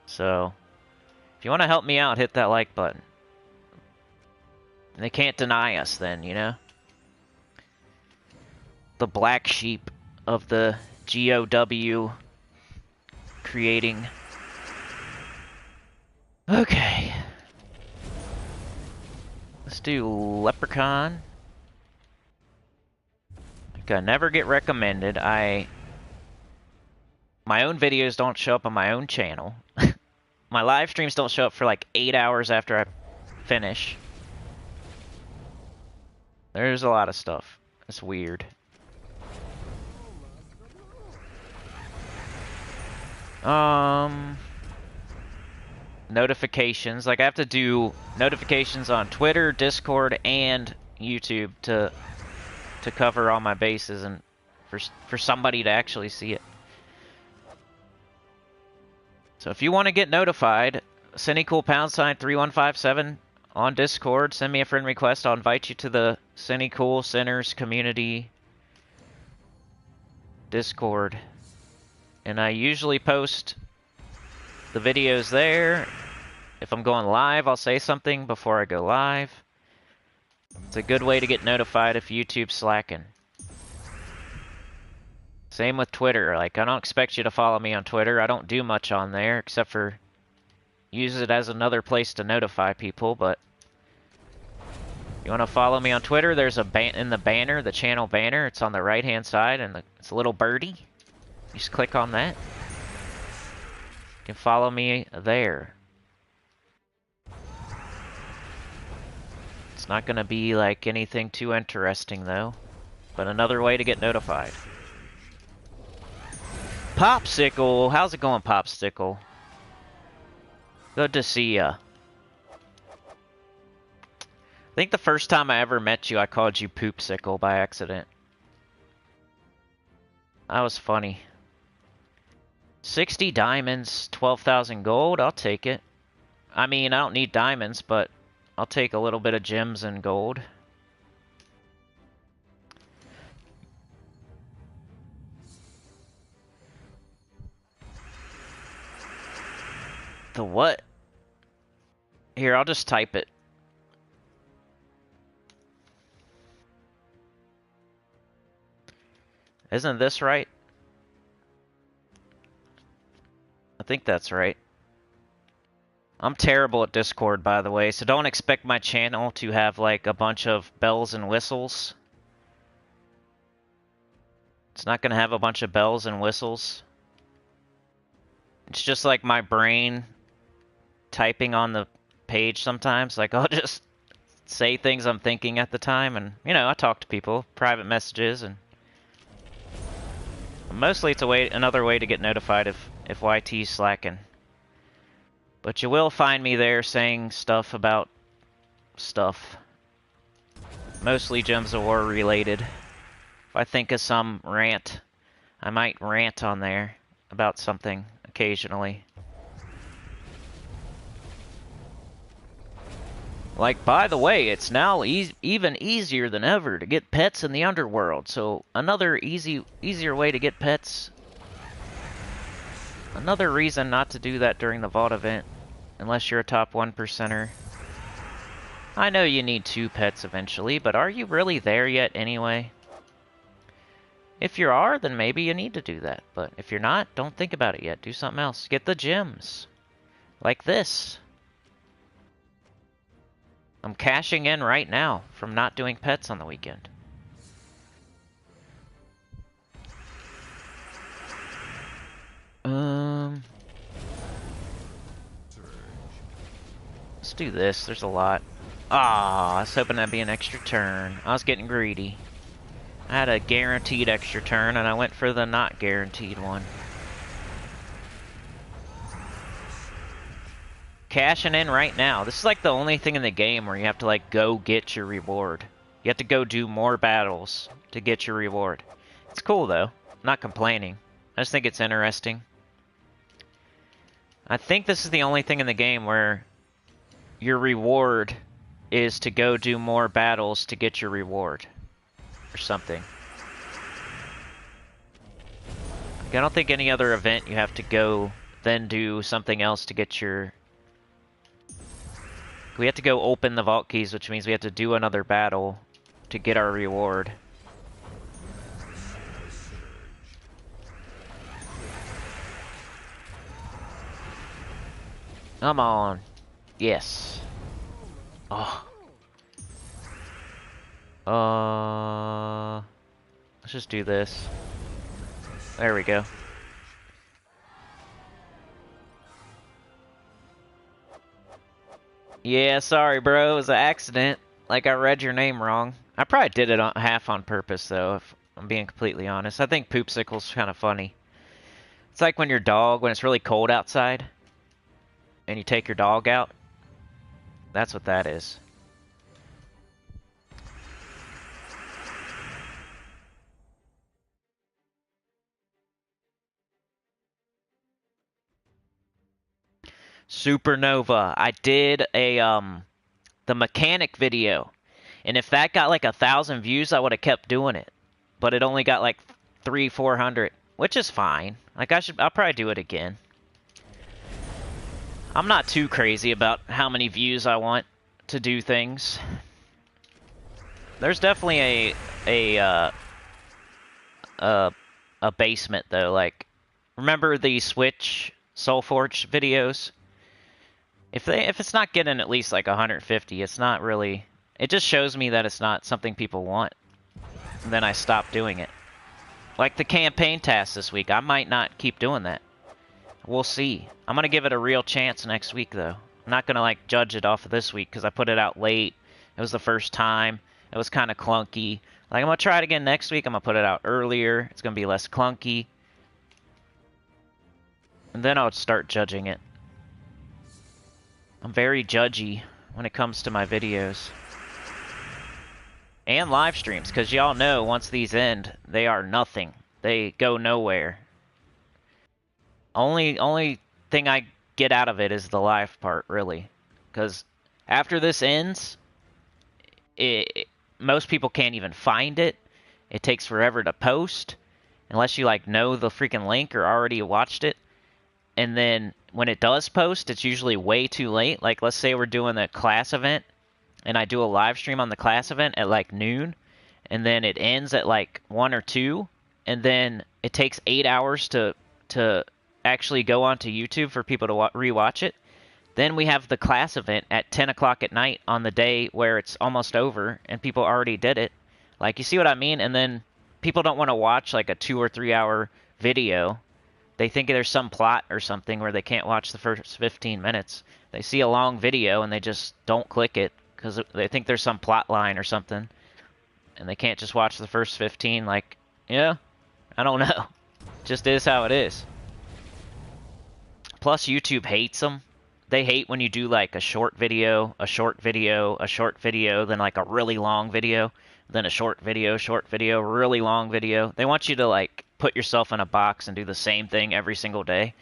So, if you want to help me out, hit that like button. They can't deny us then, you know? The black sheep of the GOW creating. Okay. Let's do Leprechaun. I never get recommended. My own videos don't show up on my own channel. My live streams don't show up for like 8 hours after I finish. There's a lot of stuff. It's weird. Notifications. Like, I have to do notifications on Twitter, Discord, and YouTube to cover all my bases and for somebody to actually see it. So if you want to get notified, Sinnycool #3157 on Discord. Send me a friend request. I'll invite you to the Sinnycool Sinners Community Discord. And I usually post the videos there. If I'm going live, I'll say something before I go live. It's a good way to get notified if YouTube's slacking. Same with Twitter. Like, I don't expect you to follow me on Twitter. I don't do much on there except for use it as another place to notify people, but if you want to follow me on Twitter, there's a in the banner, the channel banner. It's on the right-hand side, and it's a little birdie. You just click on that. You can follow me there. It's not going to be like anything too interesting, though, but another way to get notified. Popsicle! How's it going, Popsicle? Good to see ya. I think the first time I ever met you, I called you Poopsicle by accident. That was funny. 60 diamonds, 12,000 gold, I'll take it. I mean, I don't need diamonds, but I'll take a little bit of gems and gold. The what? Here, I'll just type it. Isn't this right? I think that's right. I'm terrible at Discord, by the way, so don't expect my channel to have, like, a bunch of bells and whistles. It's not gonna have a bunch of bells and whistles. It's just like my brain typing on the page sometimes. Like, I'll just say things I'm thinking at the time, and, you know, I talk to people, private messages, and mostly it's another way to get notified if YT's slacking. But you will find me there saying stuff about stuff. Mostly Gems of War related. If I think of some rant, I might rant on there about something occasionally. Like, by the way, it's now even easier than ever to get pets in the underworld. So another easier way to get pets. Another reason not to do that during the Vault event, unless you're a top 1%er. I know you need 2 pets eventually, but are you really there yet anyway? If you are, then maybe you need to do that. But if you're not, don't think about it yet. Do something else. Get the gems. Like this. I'm cashing in right now from not doing pets on the weekend. Let's do this. There's a lot. Ah, I was hoping that'd be an extra turn. I was getting greedy. I had a guaranteed extra turn, and I went for the not guaranteed one. Cashing in right now. This is like the only thing in the game where you have to like go get your reward. You have to go do more battles to get your reward. It's cool though. I'm not complaining. I just think it's interesting. I think this is the only thing in the game where your reward is to go do more battles to get your reward. Or something. I don't think any other event you have to go then do something else to get your... We have to go open the vault keys, which means we have to do another battle to get our reward. Come on. Yes. Oh. Let's just do this. There we go. Yeah, sorry, bro. It was an accident. Like, I read your name wrong. I probably did it half on purpose, though, if I'm being completely honest. I think Poopsicle's kind of funny. It's like when your dog, when it's really cold outside, and you take your dog out. That's what that is. Supernova. I did a the mechanic video, and if that got like 1,000 views, I would have kept doing it. But it only got like 300-400, which is fine. Like I'll probably do it again. I'm not too crazy about how many views I want to do things. There's definitely a basement though. Like, remember the Switch Soulforge videos? If it's not getting at least like 150, it's not really... It just shows me that it's not something people want. And then I stop doing it. Like the campaign task this week, I might not keep doing that. We'll see. I'm gonna give it a real chance next week though. I'm not gonna like judge it off of this week because I put it out late. It was the first time. It was kind of clunky. Like, I'm gonna try it again next week. I'm gonna put it out earlier. It's gonna be less clunky. And then I'll start judging it. I'm very judgy when it comes to my videos. And live streams, because y'all know once these end, they are nothing. They go nowhere. Only thing I get out of it is the live part, really. Because after this ends, most people can't even find it. It takes forever to post, unless you like know the freaking link or already watched it. And then when it does post, it's usually way too late. Like, let's say we're doing a class event, and I do a live stream on the class event at like noon, and then it ends at like 1 or 2, and then it takes 8 hours to actually go onto YouTube for people to rewatch it. Then we have the class event at 10 o'clock at night on the day where it's almost over and people already did it. Like, you see what I mean? And then people don't want to watch like a 2 or 3 hour video. They think there's some plot or something where they can't watch the first 15 minutes. They see a long video and they just don't click it because they think there's some plot line or something. And they can't just watch the first 15. Like, yeah, I don't know. Just is how it is. Plus, YouTube hates them. They hate when you do like a short video, a short video, a short video, then like a really long video, then a short video, really long video. They want you to like put yourself in a box and do the same thing every single day.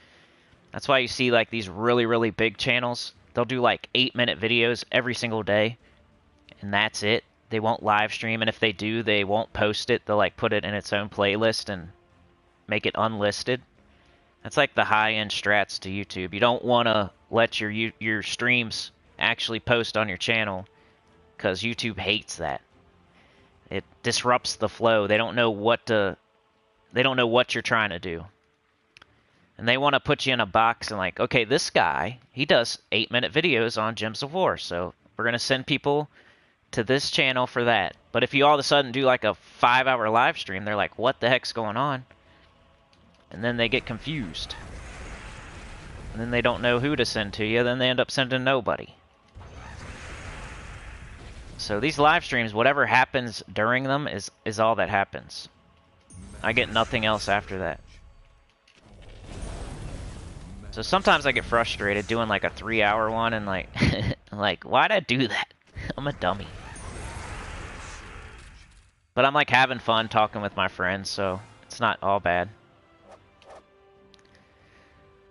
That's why you see like these really, really big channels. They'll do like 8-minute videos every single day, and that's it. They won't live stream, and if they do, they won't post it. They'll like put it in its own playlist and make it unlisted. That's like the high-end strats to YouTube. You don't want to let your streams actually post on your channel because YouTube hates that. It disrupts the flow. They don't know what you're trying to do. And they want to put you in a box and like, okay, this guy, he does 8-minute videos on Gems of War, so we're going to send people to this channel for that. But if you all of a sudden do like a 5-hour live stream, they're like, what the heck's going on? And then they get confused. And then they don't know who to send to you, then they end up sending nobody. So these live streams, whatever happens during them is all that happens. I get nothing else after that. So sometimes I get frustrated doing like a 3-hour one and like, like, why'd I do that? I'm a dummy. But I'm like having fun talking with my friends, so it's not all bad.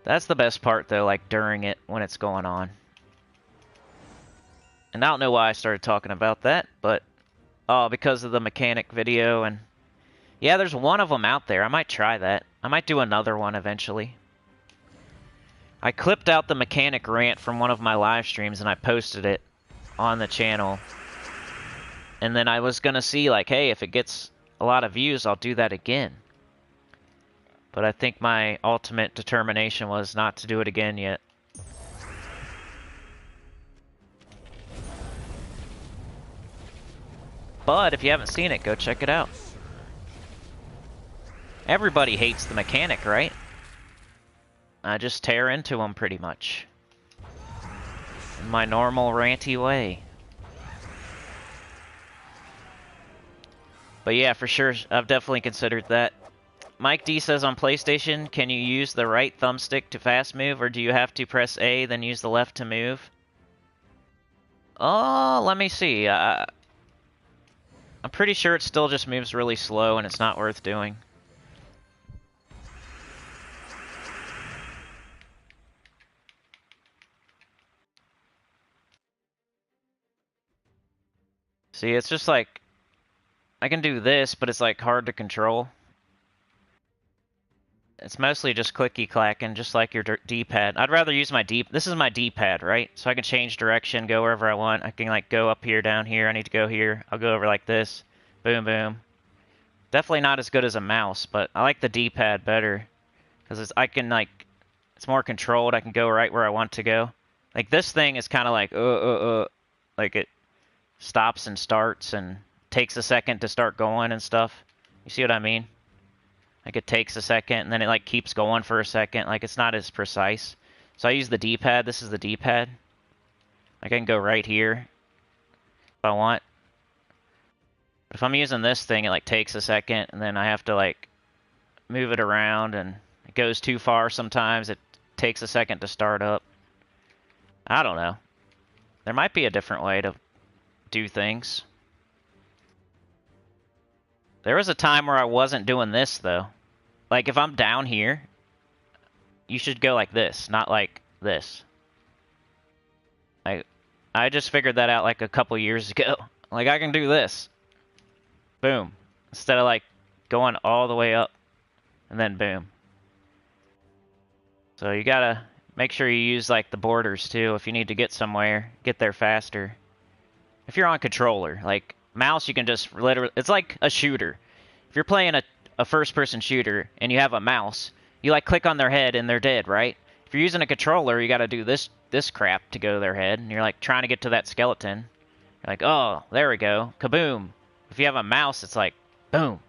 That's the best part though, like during it, when it's going on. And I don't know why I started talking about that, but because of the mechanic video. And yeah, there's one of them out there. I might try that. I might do another one eventually. I clipped out the mechanic rant from one of my live streams and I posted it on the channel. And then I was gonna see like, hey, if it gets a lot of views, I'll do that again. But I think my ultimate determination was not to do it again yet. But if you haven't seen it, go check it out. Everybody hates the mechanic, right? I just tear into them pretty much. In my normal ranty way. But yeah, for sure, I've definitely considered that. Mike D says on PlayStation, can you use the right thumbstick to fast move, or do you have to press A, then use the left to move? Oh, let me see. I'm pretty sure it still just moves really slow and it's not worth doing. See, it's just like, I can do this, but it's like hard to control. It's mostly just clicky clacking, just like your D-pad. I'd rather use my this is my D-pad, right? So I can change direction, go wherever I want. I can like go up here, down here. I need to go here. I'll go over like this. Boom, boom. Definitely not as good as a mouse, but I like the D-pad better because I can like, it's more controlled. I can go right where I want to go. Like this thing is kind of like, like it stops and starts and takes a second to start going and stuff. You see what I mean? Like it takes a second and then it like keeps going for a second. Like it's not as precise. So I use the D-pad. This is the D-pad. Like I can go right here if I want. But if I'm using this thing, it like takes a second and then I have to like move it around and it goes too far sometimes. It takes a second to start up. I don't know. There might be a different way to do things. There was a time where I wasn't doing this though. Like if I'm down here, you should go like this, not like this. I just figured that out like a couple years ago. Like I can do this. Boom. Instead of like going all the way up and then boom. So you gotta make sure you use like the borders too if you need to get somewhere, get there faster. If you're on controller, like mouse, you can just literally, it's like a shooter. If you're playing a first-person shooter and you have a mouse, you like click on their head and they're dead, right? If you're using a controller, you got to do this crap to go to their head, and you're like trying to get to that skeleton. You're like, oh, there we go, kaboom. If you have a mouse, it's like, boom.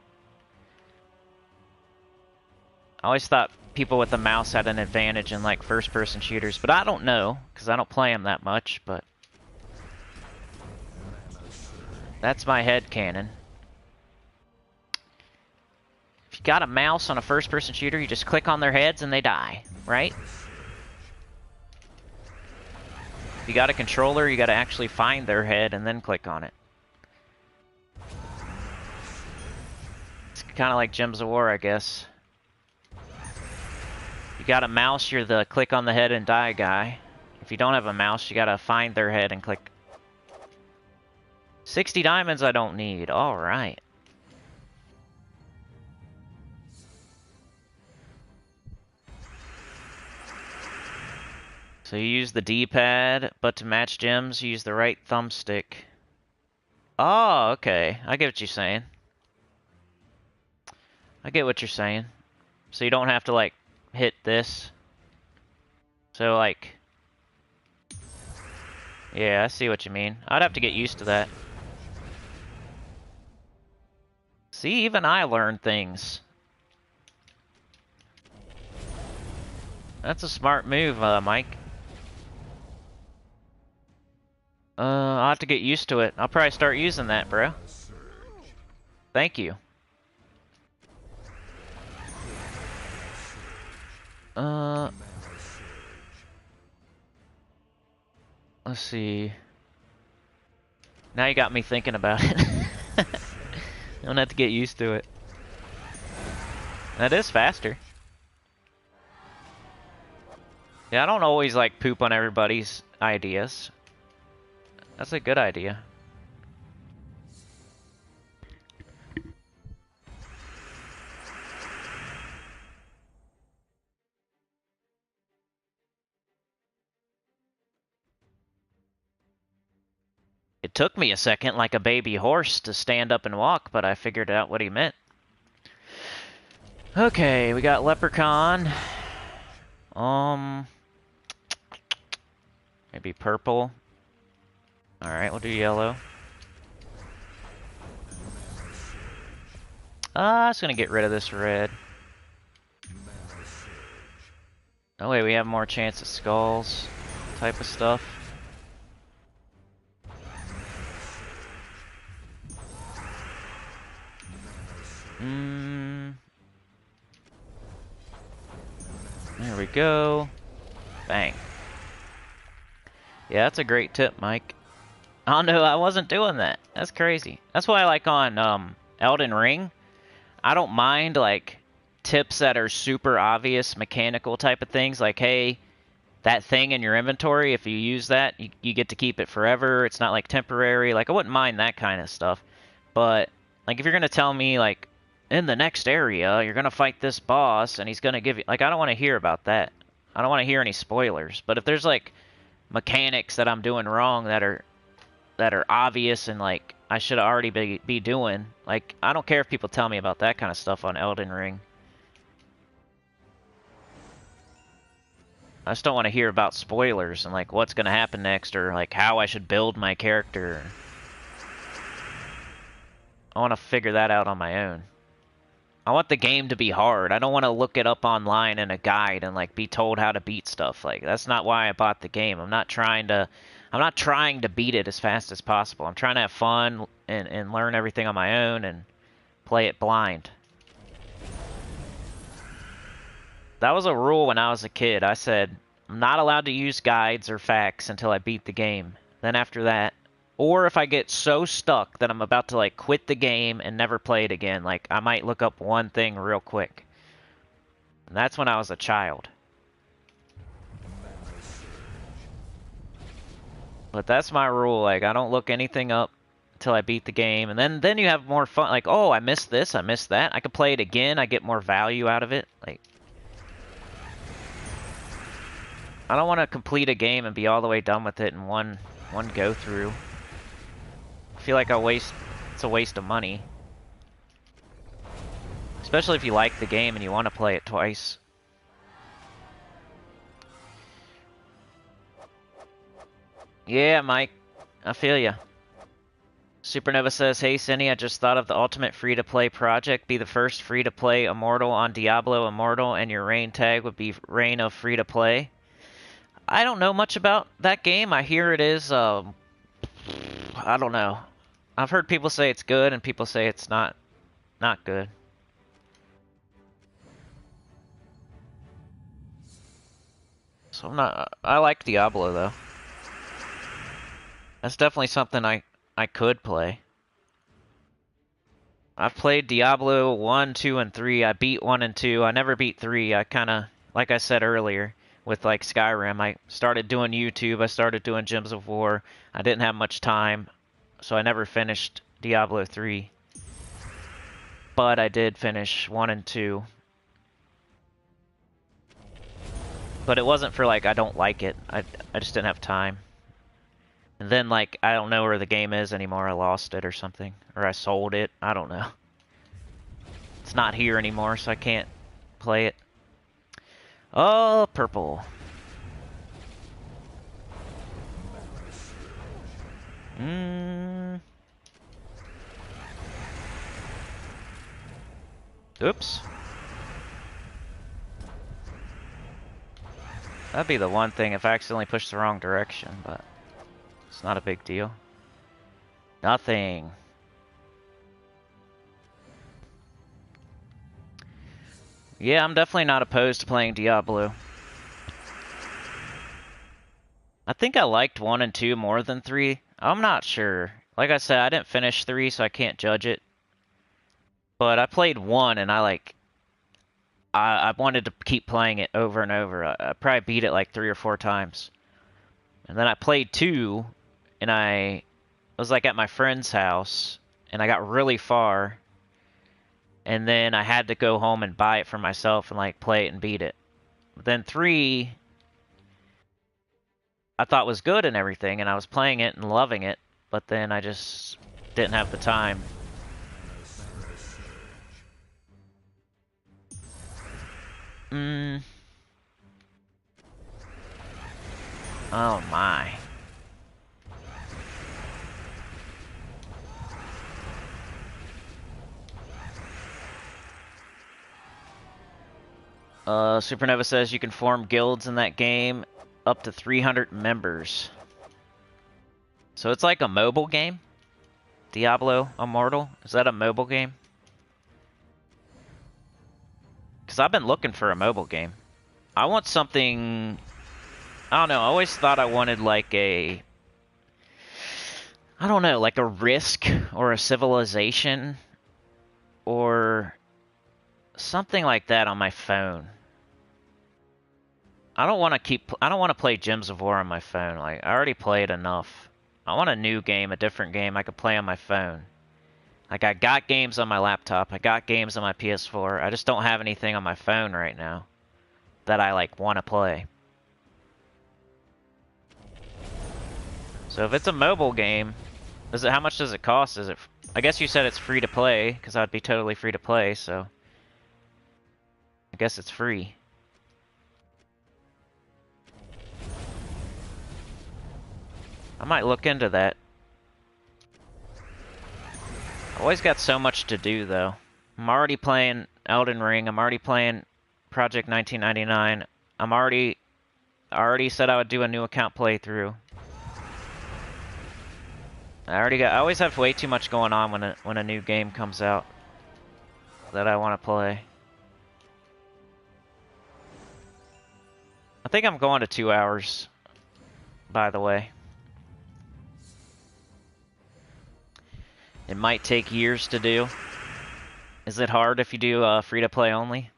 I always thought people with a mouse had an advantage in like first-person shooters, but I don't know because I don't play them that much. But that's my head canon. If you got a mouse on a first-person shooter, you just click on their heads and they die, right? If you got a controller, you got to actually find their head and then click on it. It's kind of like Gems of War, I guess. You got a mouse, you're the click on the head and die guy. If you don't have a mouse, you gotta find their head and click. 60 diamonds I don't need. Alright. So you use the D-pad, but to match gems, you use the right thumbstick. Oh, okay. I get what you're saying. I get what you're saying. So you don't have to, like, hit this. So, like... Yeah, I see what you mean. I'd have to get used to that. See, even I learned things. That's a smart move, Mike. I'll have to get used to it. I'll probably start using that, bro. Thank you. Let's see. Now you got me thinking about it. I'm gonna have to get used to it. That is faster. Yeah, I don't always like poop on everybody's ideas. That's a good idea. It took me a second, like a baby horse, to stand up and walk, but I figured out what he meant. Okay, we got Leprechaun. Maybe purple. Alright, we'll do yellow. I was gonna get rid of this red. Oh wait, we have more chance at skulls type of stuff. There we go. Bang. Yeah, that's a great tip, Mike. Oh no, I wasn't doing that. That's crazy. That's why I like on Elden Ring. I don't mind like tips that are super obvious mechanical type of things, like hey, that thing in your inventory, if you use that, you get to keep it forever. It's not like temporary. Like I wouldn't mind that kind of stuff. But like if you're gonna tell me like in the next area you're gonna fight this boss and he's gonna give you, like I don't want to hear about that. I don't want to hear any spoilers. But if there's like mechanics that I'm doing wrong that are obvious and like I should already be doing, like I don't care if people tell me about that kind of stuff on Elden Ring. I just don't want to hear about spoilers and like what's gonna happen next or like how I should build my character. I want to figure that out on my own. I want the game to be hard. I don't want to look it up online in a guide and like be told how to beat stuff. Like that's not why I bought the game. I'm not trying to beat it as fast as possible. I'm trying to have fun and learn everything on my own and play it blind. That was a rule when I was a kid. I said, I'm not allowed to use guides or facts until I beat the game. Then after that, or if I get so stuck that I'm about to like quit the game and never play it again, like I might look up one thing real quick. And that's when I was a child. But that's my rule, like I don't look anything up until I beat the game, and then you have more fun, like, oh, I missed this, I missed that. I could play it again, I get more value out of it. Like I don't want to complete a game and be all the way done with it in one go through. I feel like it's a waste of money. Especially if you like the game and you want to play it twice. Yeah, Mike. I feel ya. Supernova says, hey, Cinny, I just thought of the ultimate free-to-play project. Be the first free-to-play Immortal on Diablo Immortal, and your reign tag would be Reign of Free-to-Play. I don't know much about that game. I hear it is, I don't know. I've heard people say it's good, and people say it's not good. So I like Diablo, though. That's definitely something I could play. I've played Diablo 1, 2, and 3. I beat 1 and 2. I never beat 3. I kinda, like I said earlier, with like Skyrim, I started doing YouTube, I started doing Gems of War. I didn't have much time, so I never finished Diablo 3. But I did finish 1 and 2. But it wasn't for like, I don't like it. I just didn't have time. And then, like, I don't know where the game is anymore. I lost it or something. Or I sold it. I don't know. It's not here anymore, so I can't play it. Oh, purple. Oops. That'd be the one thing if I accidentally pushed the wrong direction, but it's not a big deal. Nothing. Yeah, I'm definitely not opposed to playing Diablo. I think I liked 1 and 2 more than 3. I'm not sure. Like I said, I didn't finish 3, so I can't judge it. But I played 1, and I wanted to keep playing it over and over. I probably beat it like 3 or 4 times. And then I played 2, and I was like at my friend's house, and I got really far. And then I had to go home and buy it for myself and like play it and beat it. Then 3, I thought was good and everything, and I was playing it and loving it, but then I just didn't have the time. Oh my. Supernova says you can form guilds in that game up to 300 members. So it's like a mobile game? Diablo Immortal? Is that a mobile game? Because I've been looking for a mobile game. I want something... I don't know, I always thought I wanted like a... I don't know, like a Risk or a Civilization or something like that on my phone. I don't want to play Gems of War on my phone. Like, I already played enough. I want a new game, a different game I could play on my phone. Like, I got games on my laptop. I got games on my PS4. I just don't have anything on my phone right now that I, like, want to play. So if it's a mobile game, how much does it cost? I guess you said it's free to play, because I'd be totally free to play, so I guess it's free. I might look into that. I always got so much to do, though. I'm already playing Elden Ring. I'm already playing Project 1999. I already said I would do a new account playthrough. I always have way too much going on when a new game comes out that I want to play. I think I'm going to 2 hours, by the way. It might take years to do. Is it hard if you do free-to-play only?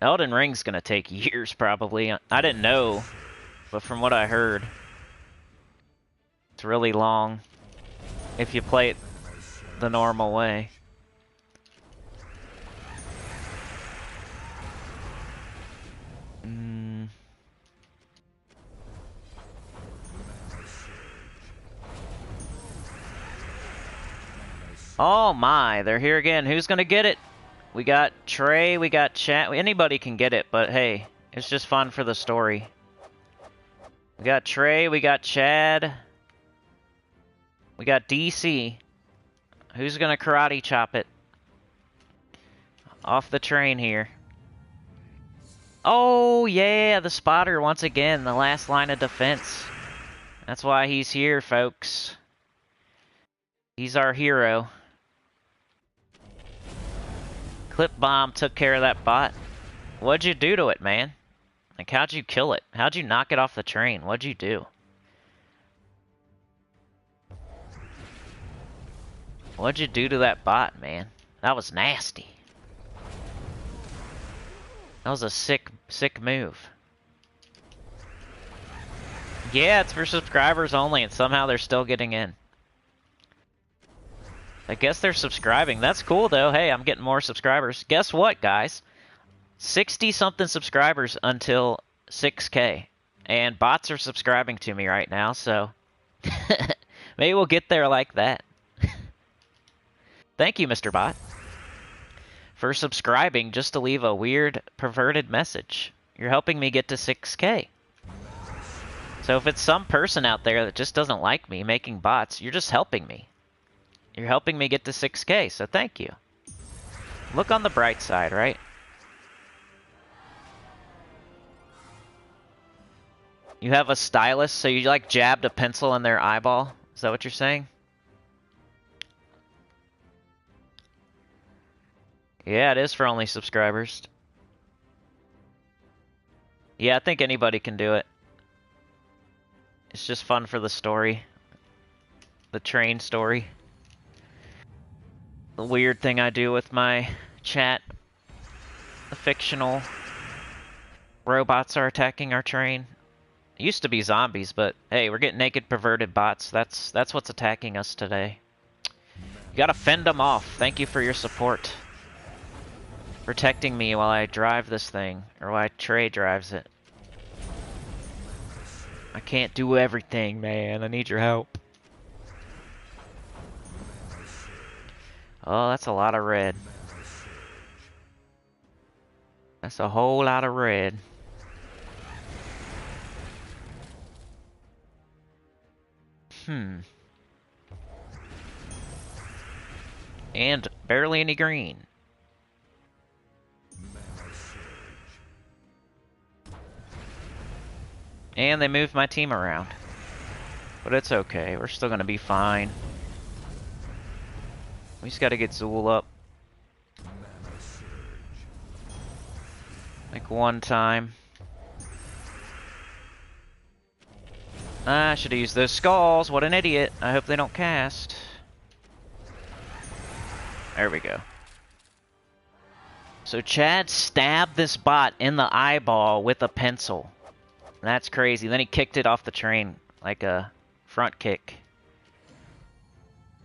Elden Ring's gonna take years, probably. I didn't know, but from what I heard, it's really long if you play it the normal way. Oh my, they're here again. Who's gonna get it? We got Trey, we got Chat. Anybody can get it, but hey, it's just fun for the story. We got Trey, we got Chad. We got DC. Who's gonna karate chop it? Off the train here. Oh, yeah, the spotter once again, the last line of defense. That's why he's here, folks. He's our hero. Clip bomb took care of that bot. What'd you do to it, man? Like, how'd you kill it? How'd you knock it off the train? What'd you do? What'd you do to that bot, man? That was nasty. That was a sick move. Yeah, it's for subscribers only, and somehow they're still getting in. I guess they're subscribing. That's cool, though. Hey, I'm getting more subscribers. Guess what, guys? 60-something subscribers until 6K. And bots are subscribing to me right now, so... maybe we'll get there like that. Thank you, Mr. Bot, for subscribing just to leave a weird, perverted message. You're helping me get to 6K. So if it's some person out there that just doesn't like me making bots, you're just helping me. You're helping me get to 6K, so thank you. Look on the bright side, right? You have a stylus, so you like jabbed a pencil in their eyeball? Is that what you're saying? Yeah, it is for only subscribers. Yeah, I think anybody can do it. It's just fun for the story. The train story. The weird thing I do with my chat. The fictional robots are attacking our train. It used to be zombies, but hey, we're getting naked perverted bots. That's what's attacking us today. You gotta fend them off. Thank you for your support. Protecting me while I drive this thing, or while Trey drives it. I can't do everything, man. I need your help. Oh, that's a lot of red. That's a whole lot of red. And barely any green. And they moved my team around. But it's okay. We're still gonna be fine. We just gotta get Zool up. Like one time. I should have used those skulls. What an idiot. I hope they don't cast. There we go. So Chad stabbed this bot in the eyeball with a pencil. That's crazy. Then he kicked it off the train like a front kick.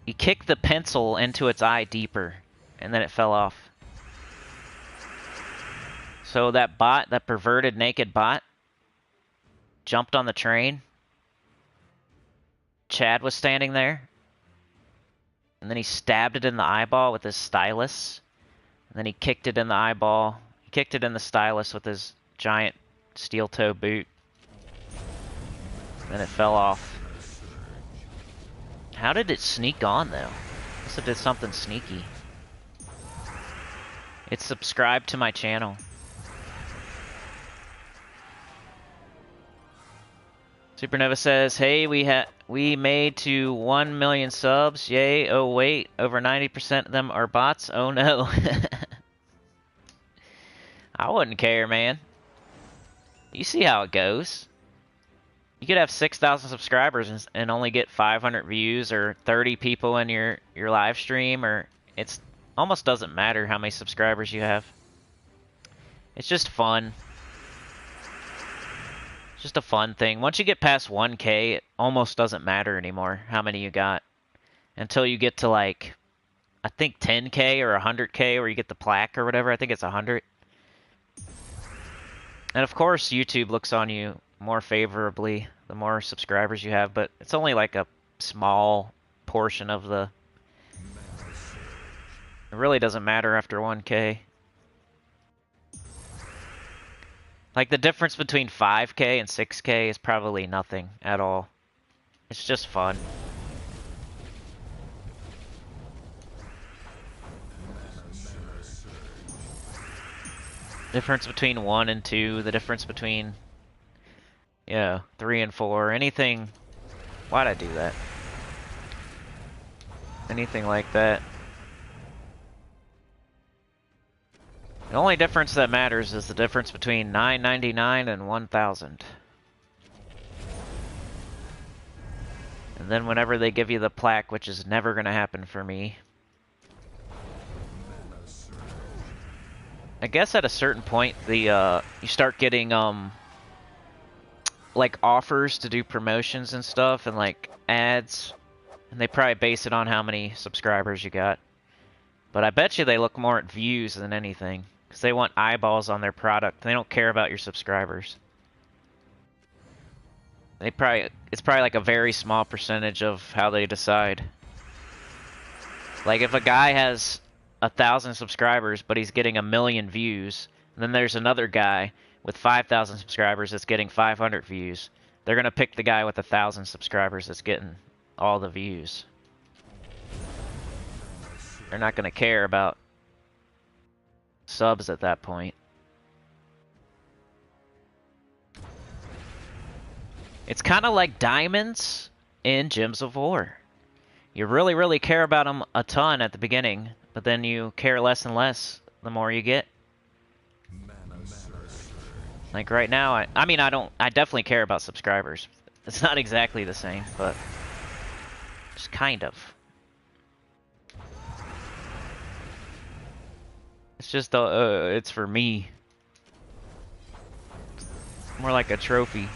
He kicked the pencil into its eye deeper, and then it fell off. So that bot, that perverted naked bot, jumped on the train. Chad was standing there. And then he stabbed it in the eyeball with his stylus. And then he kicked it in the eyeball. He kicked it in the stylus with his giant steel toe boot. Then it fell off. How did it sneak on, though? Must have did something sneaky. It's subscribed to my channel. Supernova says, hey, we made to 1 million subs. Yay. Oh, wait. Over 90% of them are bots. Oh, no. I wouldn't care, man. You see how it goes. You could have 6,000 subscribers and only get 500 views or 30 people in your live stream, or it's almost doesn't matter how many subscribers you have. It's just fun. It's just a fun thing. Once you get past 1K, it almost doesn't matter anymore how many you got. Until you get to like, I think 10K or 100K where you get the plaque or whatever. I think it's 100. And of course, YouTube looks on you more favorably the more subscribers you have, but it's only like a small portion of the... It really doesn't matter after 1K. Like, the difference between 5K and 6K is probably nothing at all. It's just fun. Difference between 1 and 2, the difference between, yeah, 3 and 4, anything. Why'd I do that? Anything like that. The only difference that matters is the difference between $9.99 and 1,000. And then whenever they give you the plaque, which is never gonna happen for me. I guess at a certain point, the you start getting like offers to do promotions and stuff, and like ads, and they probably base it on how many subscribers you got. But I bet you they look more at views than anything, because they want eyeballs on their product. They don't care about your subscribers. It's probably like a very small percentage of how they decide. Like if a guy has 1,000 subscribers, but he's getting 1,000,000 views, and then there's another guy with 5,000 subscribers that's getting 500 views. They're gonna pick the guy with 1,000 subscribers that's getting all the views. They're not gonna care about subs at that point. It's kind of like diamonds in Gems of War. You really, really care about them a ton at the beginning, but then you care less and less the more you get. Like right now, I definitely care about subscribers. It's not exactly the same, but just kind of. It's just, it's for me. More like a trophy.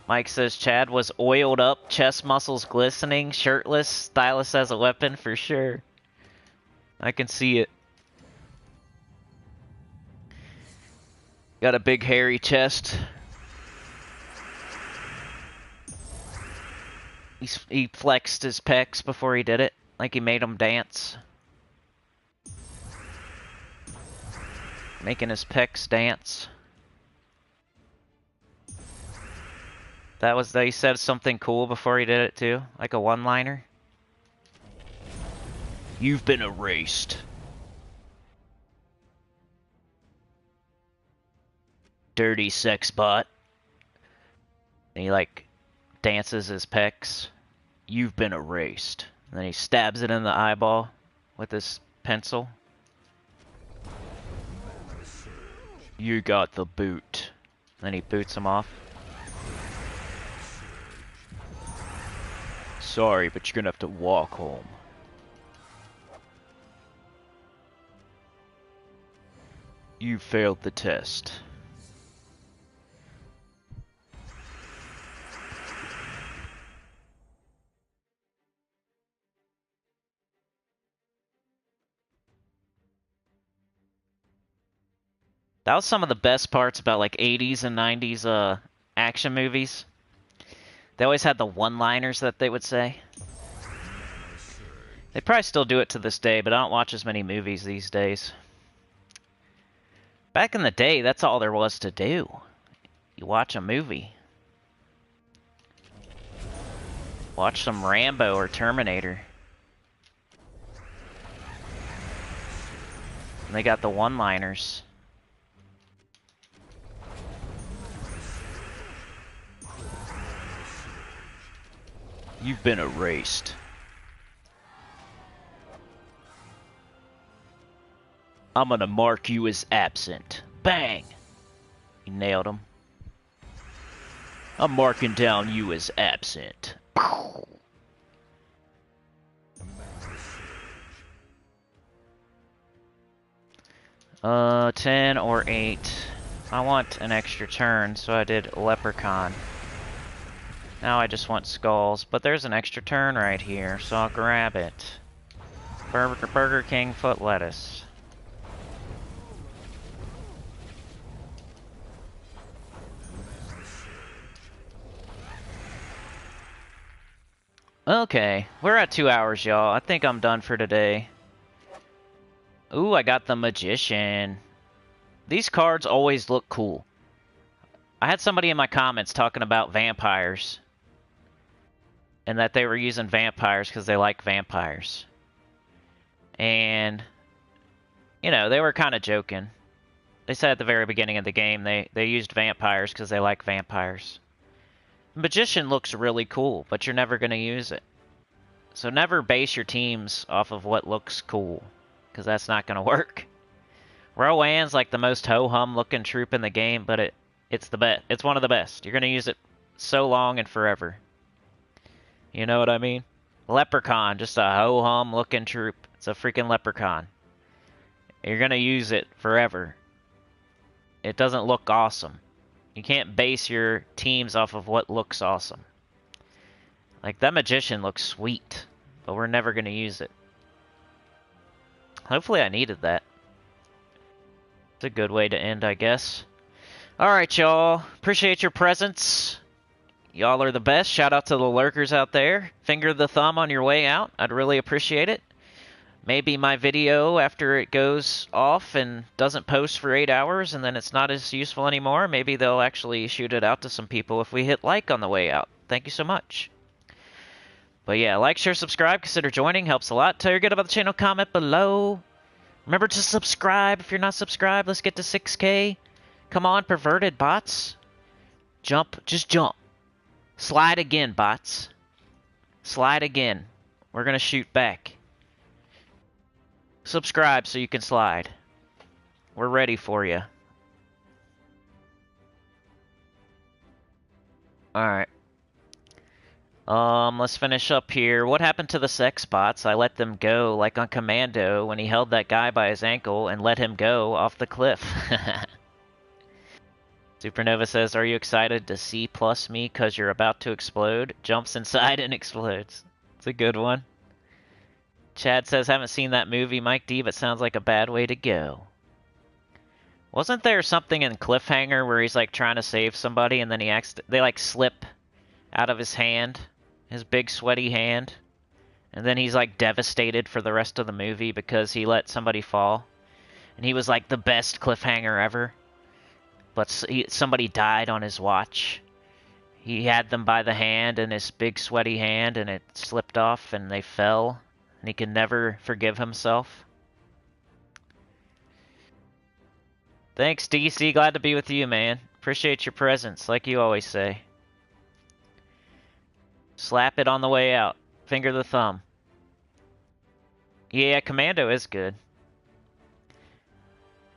Mike says Chad was oiled up, chest muscles glistening, shirtless, stylus as a weapon for sure. I can see it. Got a big hairy chest. He flexed his pecs before he did it, like he made them dance. Making his pecs dance. He said something cool before he did it too, like a one-liner. You've been erased. Dirty sex bot. And he like dances his pecs. You've been erased. And then he stabs it in the eyeball with his pencil. You got the boot. And then he boots him off. Sorry, but you're gonna have to walk home. You failed the test. That was some of the best parts about like 80s and 90s action movies. They always had the one-liners that they would say. They probably still do it to this day, but I don't watch as many movies these days. Back in the day, that's all there was to do. You watch a movie. Watch some Rambo or Terminator. And they got the one-liners. You've been erased. I'm gonna mark you as absent. Bang! He nailed him. I'm marking down you as absent. 10 or 8. I want an extra turn, so I did Leprechaun. Now I just want skulls, but there's an extra turn right here, so I'll grab it. Burger King foot lettuce. Okay, we're at 2 hours, y'all. I think I'm done for today. Ooh, I got the Magician. These cards always look cool. I had somebody in my comments talking about vampires. And that they were using vampires because they like vampires. And, you know, they were kind of joking. They said at the very beginning of the game they used vampires because they like vampires. Magician looks really cool, but you're never going to use it. So never base your teams off of what looks cool, because that's not going to work. Rowan's like the most ho-hum looking troop in the game, but it's the best. It's one of the best. You're going to use it so long and forever. You know what I mean? Leprechaun, just a ho-hum looking troop. It's a freaking leprechaun. You're going to use it forever. It doesn't look awesome. You can't base your teams off of what looks awesome. Like, that Magician looks sweet, but we're never going to use it. Hopefully I needed that. It's a good way to end, I guess. Alright, y'all. Appreciate your presence. Y'all are the best. Shout out to the lurkers out there. Finger the thumb on your way out. I'd really appreciate it. Maybe my video, after it goes off and doesn't post for 8 hours and then it's not as useful anymore, maybe they'll actually shoot it out to some people if we hit like on the way out. Thank you so much. But yeah, like, share, subscribe, consider joining. Helps a lot. Tell your good about the channel, comment below. Remember to subscribe if you're not subscribed. Let's get to 6K. Come on, perverted bots. Jump. Just jump. Slide again, bots. Slide again. We're going to shoot back. Subscribe so you can slide. We're ready for you. Alright. Let's finish up here. What happened to the sex bots? I let them go, like on Commando, when he held that guy by his ankle and let him go off the cliff. Supernova says, are you excited to C+ me because you're about to explode? Jumps inside and explodes. It's a good one. Chad says, haven't seen that movie, Mike D, but sounds like a bad way to go. Wasn't there something in Cliffhanger where he's like trying to save somebody and then they like slip out of his hand, his big sweaty hand, and then he's like devastated for the rest of the movie because he let somebody fall, and he was like the best cliffhanger ever, but somebody died on his watch. He had them by the hand in his big sweaty hand, and it slipped off and they fell, and he can never forgive himself. Thanks, DC. Glad to be with you, man. Appreciate your presence, like you always say. Slap it on the way out. Finger the thumb. Yeah, Commando is good.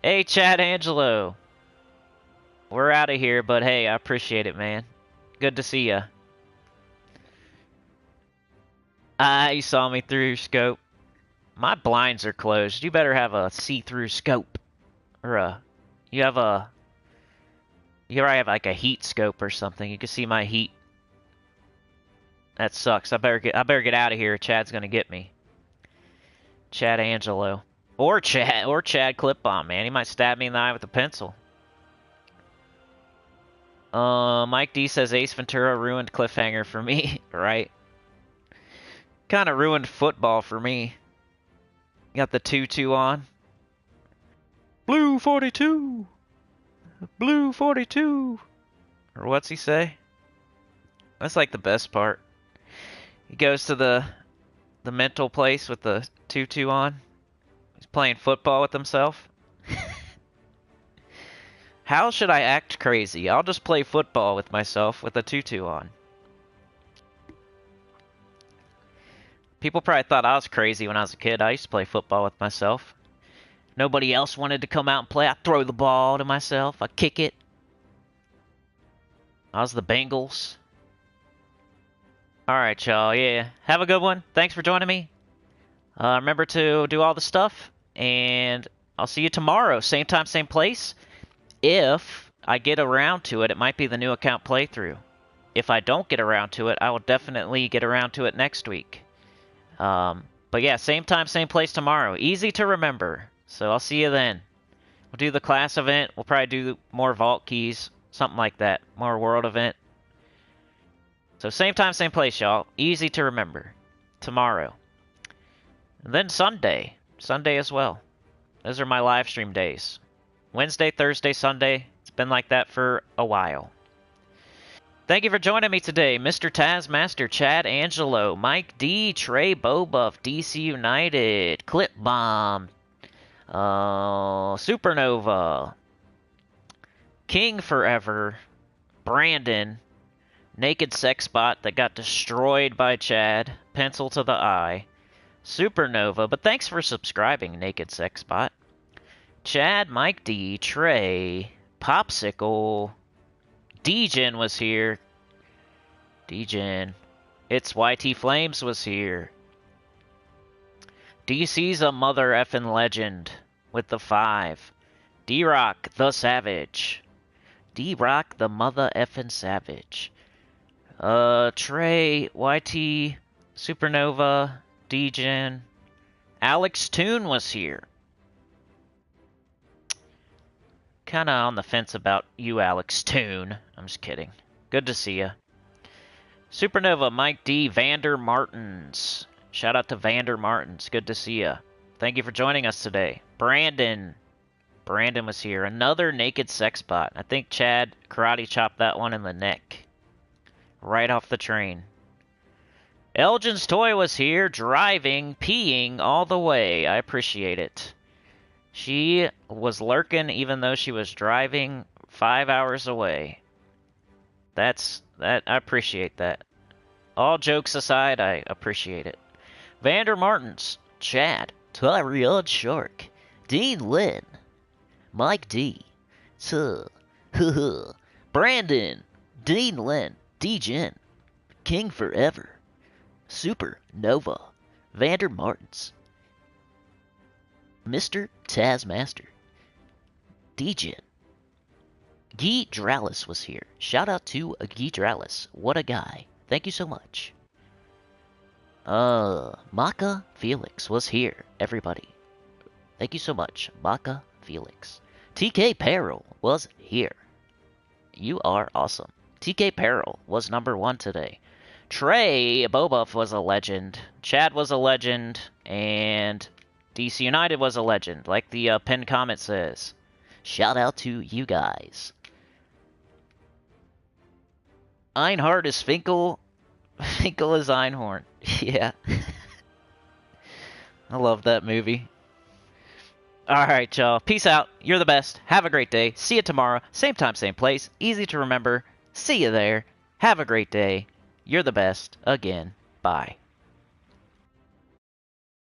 Hey, Chad Angelo. We're out of here, but hey, I appreciate it, man. Good to see ya. You saw me through your scope. My blinds are closed. You better have a see-through scope. Or you probably have like a heat scope or something. You can see my heat. That sucks. I better get out of here. Chad's gonna get me. Chad Angelo. Or Chad Clip-On, man. He might stab me in the eye with a pencil. Mike D says Ace Ventura ruined Cliffhanger for me, right? Kinda ruined football for me. Got the tutu on. Blue 42! Blue 42! Or what's he say? That's like the best part. He goes to the mental place with the tutu on. He's playing football with himself. How should I act crazy? I'll just play football with myself with a tutu on. People probably thought I was crazy when I was a kid. I used to play football with myself. Nobody else wanted to come out and play. I throw the ball to myself. I kick it. I was the Bengals. Alright, y'all. Yeah. Have a good one. Thanks for joining me. Remember to do all the stuff. And I'll see you tomorrow. Same time, same place. If I get around to it, it might be the new account playthrough. If I don't get around to it, I will definitely get around to it next week. But yeah, same time, same place tomorrow. Easy to remember. So I'll see you then. We'll do the class event. We'll probably do more vault keys. Something like that. More world event. So same time, same place, y'all. Easy to remember. Tomorrow. And then Sunday. Sunday as well. Those are my live stream days. Wednesday, Thursday, Sunday. It's been like that for a while. Thank you for joining me today, Mr. Tazmaster, Chad Angelo, Mike D, Trey Bobuff, DC United, Clip Bomb, Supernova, King Forever, Brandon, Naked Sexbot that got destroyed by Chad, Pencil to the Eye, Supernova, but thanks for subscribing, Naked Sexbot, Chad, Mike D, Trey, Popsicle, Degen was here. Degen. It's YT Flames was here. DC's a mother effing legend with the 5. D-Rock the Savage. D-Rock the mother effing savage. Trey, YT, Supernova, Degen. Alex Toon was here. Kind of on the fence about you, Alex Toon. I'm just kidding. Good to see ya. Supernova, Mike D, Vander Martins. Shout out to Vander Martins. Good to see ya. Thank you for joining us today. Brandon. Brandon was here. Another Naked Sexbot. I think Chad karate chopped that one in the neck. Right off the train. Elgin's Toy was here, driving, peeing all the way. I appreciate it. She was lurking even though she was driving 5 hours away. I appreciate that. All jokes aside, I appreciate it. Vander Martins, Chad, Tyrion Shark, Dean Lynn, Mike D, Brandon, Dean Lynn, Degen, King Forever, Supernova, Vander Martins, Mr. Tazmaster, Degen, Guy Dralis was here. Shout out to Guy Dralis. What a guy. Thank you so much. Maka Felix was here, everybody. Thank you so much, Maka Felix. TK Peril was here. You are awesome. TK Peril was #1 today. Trey Bobuff was a legend. Chad was a legend. And DC United was a legend, like the pinned comment says. Shout out to you guys. Einhard is Finkel. Finkel is Einhorn. Yeah. I love that movie. Alright, y'all. Peace out. You're the best. Have a great day. See you tomorrow. Same time, same place. Easy to remember. See you there. Have a great day. You're the best. Again. Bye.